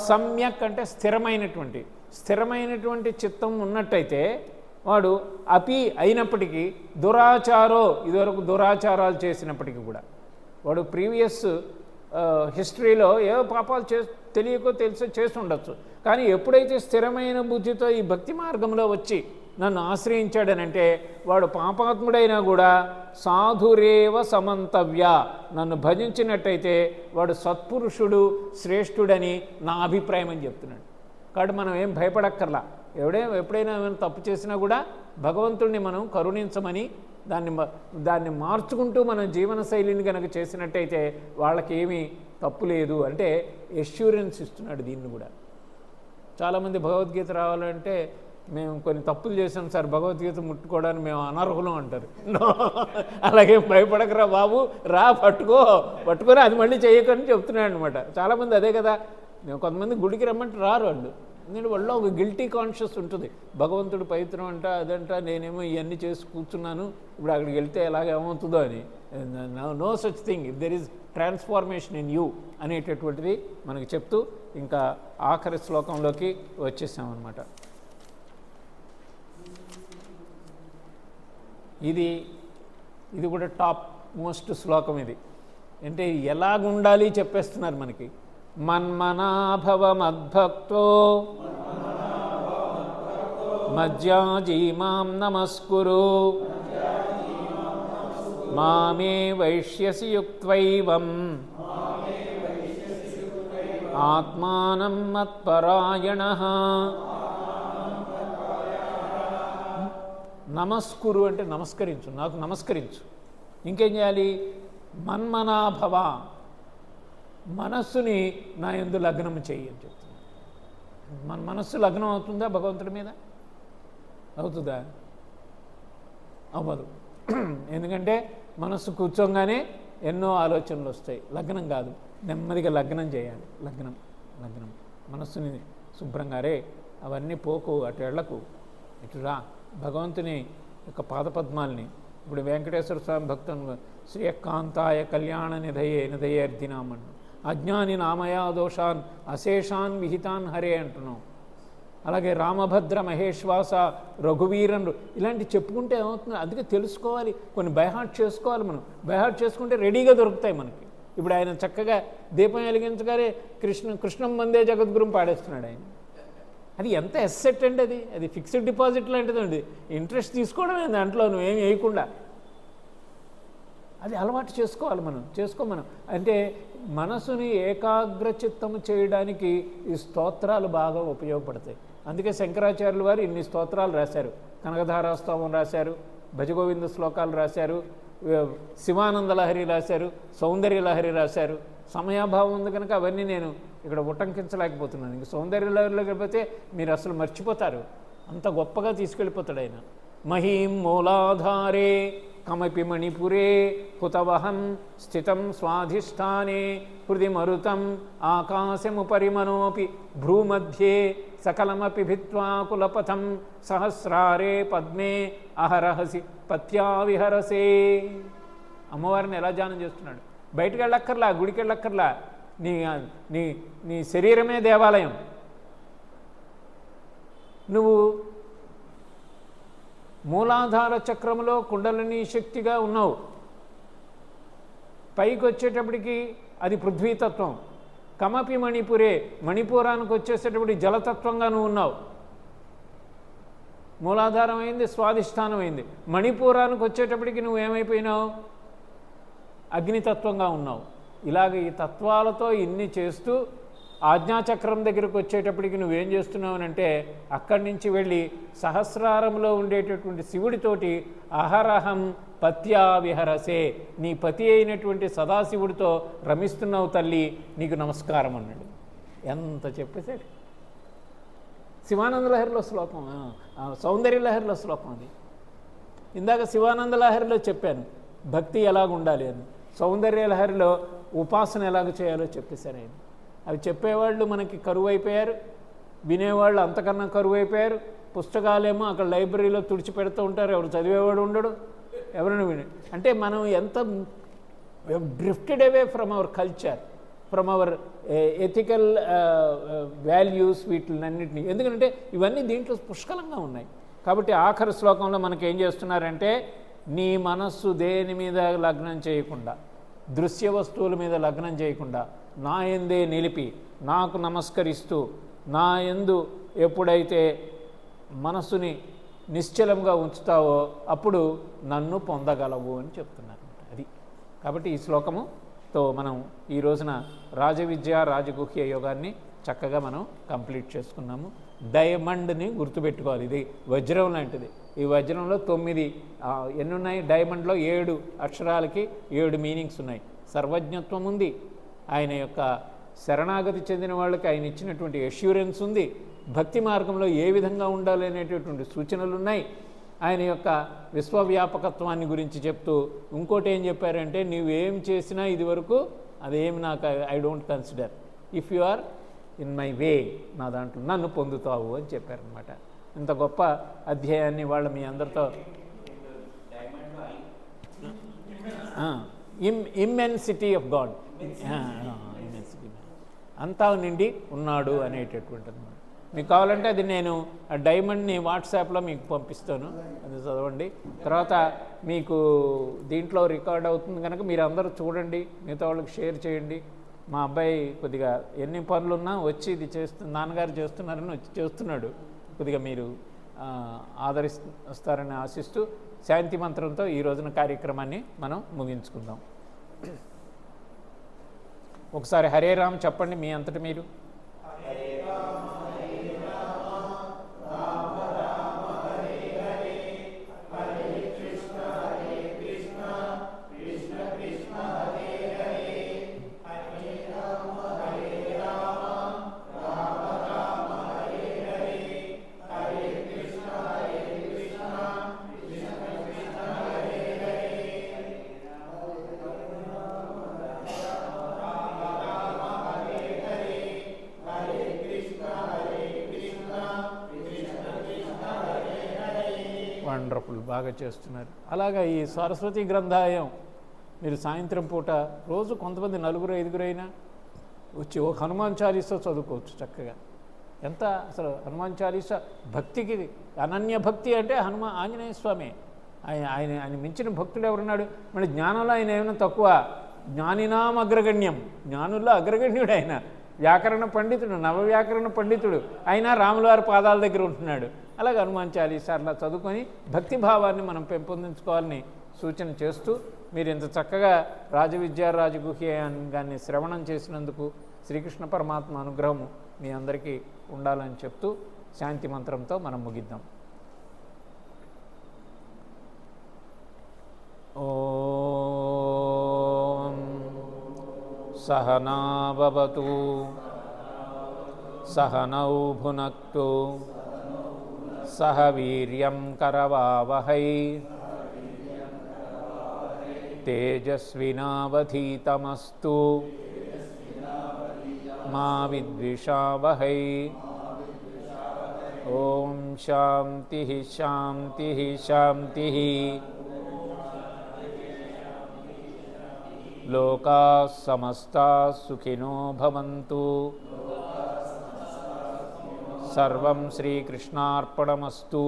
సమ్యక్ అంటే స్థిరమైనటువంటి చిత్తం ఉన్నట్టయితే వాడు అపి అయినప్పటికీ దురాచారో, ఇదివరకు దురాచారాలు చేసినప్పటికీ కూడా, వాడు ప్రీవియస్ హిస్టరీలో ఏవో పాపాలు తెలియకో తెలుసో చేసి ఉండొచ్చు. కానీ ఎప్పుడైతే స్థిరమైన బుద్ధితో ఈ భక్తి మార్గంలో వచ్చి నన్ను ఆశ్రయించాడనంటే వాడు పాపాత్ముడైనా కూడా సాధురేవ సమంతవ్య, నన్ను భజించినట్టయితే వాడు సత్పురుషుడు, శ్రేష్ఠుడని నా అభిప్రాయం అని చెప్తున్నాడు. కాబట్టి మనం ఏం భయపడక్కర్లా. ఎప్పుడైనా ఏమైనా తప్పు చేసినా కూడా భగవంతుడిని మనం కరుణించమని దాన్ని మార్చుకుంటూ మన జీవనశైలిని కనుక చేసినట్టయితే వాళ్ళకి ఏమీ తప్పు లేదు అంటే ఎష్యూరెన్స్ ఇస్తున్నాడు. దీన్ని కూడా చాలామంది భగవద్గీత రావాలంటే మేము కొన్ని తప్పులు చేసాం సార్, భగవద్గీత ముట్టుకోవడానికి మేము అనర్హులం అంటారు. అలాగే భయపడకరా బాబు, రా పట్టుకొని అది మళ్ళీ చేయకని చెప్తున్నాడు అనమాట. చాలామంది అదే కదా, కొంతమంది గుడికి రమ్మంటే రారు వాళ్ళు, ఎందుకంటే వాళ్ళు ఒక గిల్టీ కాన్షియస్ ఉంటుంది. భగవంతుడు పవిత్రం అంట, అదంట, నేనేమో ఇవన్నీ చేసి కూర్చున్నాను, ఇప్పుడు అక్కడికి వెళ్తే ఎలాగేమవుతుందో అని. No such thing if there is transformation in you అనేటటువంటిది మనకి చెప్తూ ఇంకా ఆఖరి శ్లోకంలోకి వచ్చేసామన్నమాట. ఇది కూడా టాప్ మోస్ట్ శ్లోకం. ఇది అంటే ఎలాగుండాలి చెప్పేస్తున్నారు మనకి. మన్మనాభవ మద్భక్తో మజ్జాజీమాం నమస్కురు మామే వైష్యసి యుక్త్వైవం ఆత్మానం మత్పరాయణః. నమస్కురు అంటే నమస్కరించు, నాకు నమస్కరించు. ఇంకేం చేయాలి? మన్మనాభవ, మనస్సుని నా యందు లగ్నం చెయ్యి అని చెప్తుంది. మన మనస్సు లగ్నం అవుతుందా భగవంతుడి మీద? అవుతుందా? అవ్వదు. ఎందుకంటే మనస్సు కూర్చోగానే ఎన్నో ఆలోచనలు వస్తాయి. లగ్నం కాదు, నెమ్మదిగా లగ్నం చేయాలి. లగ్నం మనస్సుని శుభ్రంగా, రే అవన్నీ పోకు, అటు ఎళ్లకు, ఇటు రా, భగవంతుని యొక్క పాదపద్మాల్ని. ఇప్పుడు వెంకటేశ్వర స్వామి భక్తులు శ్రీయకాంతాయ కళ్యాణ నిధయే నిధయేర్దినామన్ను, అజ్ఞాని నామయా దోషాన్ అశేషాన్ విహితాన్ హరే అంటున్నాం. అలాగే రామభద్ర మహేశ్వాస రఘువీరన్ ఇలాంటి చెప్పుకుంటే ఏమవుతుంది, అందుకే తెలుసుకోవాలి, కొన్ని బైహార్ట్ చేసుకోవాలి. మనం బైహార్ట్ చేసుకుంటే రెడీగా దొరుకుతాయి మనకి. ఇప్పుడు ఆయన చక్కగా దీపం వెలిగించగానే కృష్ణం మందే జగద్గురుం పాడేస్తున్నాడు ఆయన. అది ఎంత ఎస్సెట్ అండి, అది ఫిక్స్డ్ డిపాజిట్ లాంటిదండి. ఇంట్రెస్ట్ తీసుకోవడమే దాంట్లో, నువ్వేం వేయకుండా. అది అలవాటు చేసుకోవాలి మనం. అంటే మనసుని ఏకాగ్రచిత్తము చేయడానికి ఈ స్తోత్రాలు బాగా ఉపయోగపడతాయి. అందుకే శంకరాచార్యుల వారు ఇన్ని స్తోత్రాలు రాశారు. కనకధారా స్తోమం రాశారు, భజగోవింద శ్లోకాలు రాశారు, శివానంద లహరి రాశారు, సౌందర్య లహరి రాశారు. సమయాభావం ఉంది కనుక అవన్నీ నేను ఇక్కడ ఉటంకించలేకపోతున్నాను. ఇంక సౌందర్య లహరిలోకి వెళ్ళిపోతే మీరు అసలు మర్చిపోతారు, అంత గొప్పగా తీసుకెళ్ళిపోతాడు ఆయన. మహీం మూలాధారే కమపి మణిపురే హుతవహం స్థితం స్వాధిష్టానే హృది మరుతం ఆకాశముపరి మనోపి భ్రూమధ్యే సకలమపి భిత్వా కులపథం సహస్రారే పద్మే అహరహసి పత్యా విహరసే. అమ్మవారిని ఎలా ధ్యానం చేస్తున్నాడు. బయటకు వెళ్ళక్కర్లా, గుడికి వెళ్ళక్కర్లా, నీ నీ నీ శరీరమే దేవాలయం. నువ్వు మూలాధార చక్రంలో కుండలిని శక్తిగా ఉన్నావు. పైకి వచ్చేటప్పటికి అది పృథ్వీతత్వం. కమపి మణిపురే, మణిపూరానికి వచ్చేసేటప్పటికి జలతత్వంగా నువ్వు ఉన్నావు. మూలాధారం అయింది, స్వాధిష్టానం అయింది. మణిపూరానికి వచ్చేటప్పటికి నువ్వేమైపోయినావు, అగ్నితత్వంగా ఉన్నావు. ఇలాగ ఈ తత్వాలతో ఇన్ని చేస్తూ ఆజ్ఞాచక్రం దగ్గరకు వచ్చేటప్పటికి నువ్వేం చేస్తున్నావు అంటే అక్కడి నుంచి వెళ్ళి సహస్రారంలో ఉండేటటువంటి శివుడితోటి అహరహం పత్యా విహరసే, నీ పతి అయినటువంటి సదాశివుడితో రమిస్తున్నావు తల్లి, నీకు నమస్కారం అన్నాడు. ఎంత చెప్పేశాడు. శివానంద లహరిలో శ్లోకం, సౌందర్య లహరిలో శ్లోకం అది. ఇందాక శివానంద లహరిలో చెప్పాను భక్తి ఎలాగుండాలి అని, సౌందర్య లహరిలో ఉపాసన ఎలాగ చేయాలో చెప్పేశారు ఆయన. అవి చెప్పేవాళ్ళు మనకి కరువు అయిపోయారు, వినేవాళ్ళు అంతకన్నా కరువు అయిపోయారు. పుస్తకాలేమో అక్కడ లైబ్రరీలో తుడిచిపెడుతూ ఉంటారు, ఎవరు చదివేవాడు ఉండడు, ఎవరిని విని. అంటే మనం ఎంత drifted away from our culture, from our ethical values, వీటిలన్నింటినీ. ఎందుకంటే ఇవన్నీ దీంట్లో పుష్కలంగా ఉన్నాయి. కాబట్టి ఆఖరి శ్లోకంలో మనకి ఏం చేస్తున్నారంటే, నీ మనస్సు దేని మీద లగ్నం చేయకుండా, దృశ్య వస్తువుల మీద లగ్నం చేయకుండా నా యందే నిలిపి నాకు నమస్కరిస్తూ నా యందు ఎప్పుడైతే మనస్సుని నిశ్చలంగా ఉంచుతావో అప్పుడు నన్ను పొందగలవు అని చెప్తున్నారు. అది కాబట్టి ఈ శ్లోకముతో మనం ఈ రోజున రాజవిద్య రాజగుహ్య యోగాన్ని చక్కగా మనం కంప్లీట్ చేసుకున్నాము. డైమండ్ని గుర్తుపెట్టుకోవాలి, ఇది వజ్రం లాంటిది. ఈ వజ్రంలో 9 ఎన్ని ఉన్నాయి, డైమండ్లో 7 అక్షరాలకి 7 మీనింగ్స్ ఉన్నాయి. సర్వజ్ఞత్వం ఉంది, ఆయన యొక్క శరణాగతి చెందిన వాళ్ళకి ఆయన ఇచ్చినటువంటి అష్యూరెన్స్ ఉంది, భక్తి మార్గంలో ఏ విధంగా ఉండాలి అనేటటువంటి సూచనలు ఉన్నాయి, ఆయన యొక్క విశ్వవ్యాపకత్వాన్ని గురించి చెప్తూ ఇంకోటి ఏం చెప్పారంటే, నువ్వేం చేసినా ఇది వరకు అదేమి నాకు I don't consider, if you are in my way, నా దాంట్లో నన్ను పొందుతావు అని చెప్పారనమాట. ఇంత గొప్ప అధ్యాయాన్ని వాళ్ళ మీ అందరితో ఇమ్మెన్సిటీ ఆఫ్ గాడ్, ఇమ్మెన్సిటీ అంతా నిండి ఉన్నాడు అనేటటువంటిది. మీకు కావాలంటే అది నేను ఆ డైమండ్ని వాట్సాప్లో మీకు పంపిస్తాను, అది చదవండి. తర్వాత మీకు దీంట్లో రికార్డ్ అవుతుంది కనుక మీరు అందరూ చూడండి, మిగతా వాళ్ళకి షేర్ చేయండి. మా అబ్బాయి కొద్దిగా ఎన్ని పనులున్నా వచ్చి ఇది నాన్నగారు చేస్తున్నారని వచ్చి చేస్తున్నాడు. కొద్దిగా మీరు ఆదరిస్తారని ఆశిస్తూ శాంతి మంత్రంతో ఈ రోజున కార్యక్రమాన్ని మనం ముగించుకుందాం. ఒకసారి హరే రామ్ చెప్పండి మీ అంతటి మీరు. వండర్ఫుల్, బాగా చేస్తున్నారు. అలాగా ఈ సరస్వతి గ్రంథాలయం మీరు సాయంత్రం పూట రోజు కొంతమంది 4, 5 అయినా వచ్చి ఒక హనుమాన్ చాలీసా చదువుకోవచ్చు చక్కగా. ఎంత అసలు హనుమాన్ చాలీసా భక్తికి అనన్య భక్తి అంటే ఆంజనేయ స్వామి. ఆయన మించిన భక్తుడు ఎవరున్నాడు? మరి జ్ఞానంలో ఆయన ఏమైనా తక్కువ? జ్ఞానినాం అగ్రగణ్యం, జ్ఞానుల్లో అగ్రగణ్యుడు ఆయన. వ్యాకరణ పండితుడు, నవవ్యాకరణ పండితుడు, అయినా రాములవారి పాదాల దగ్గర ఉంటున్నాడు. అలాగే హనుమాన్ చాలీసా అట్లా చదువుకొని భక్తిభావాన్ని మనం పెంపొందించుకోవాలని సూచన చేస్తూ, మీరు ఇంత చక్కగా రాజవిద్యా రాజగుహ్యాన్ని శ్రవణం చేసినందుకు శ్రీకృష్ణ పరమాత్మ అనుగ్రహము మీ అందరికీ ఉండాలని చెప్తూ శాంతి మంత్రంతో మనం ముగిద్దాం. ఓం సహనా భవతు సహనౌ భునక్తు సహ వీర్యం కరవావహై తేజస్వినావధీతమస్తు మా విద్విషావహై. ఓం శాంతి శాంతి శాంతి. లోకాః సమస్తాః సుఖినో భవంతు. సర్వం శ్రీకృష్ణార్పణమస్తు.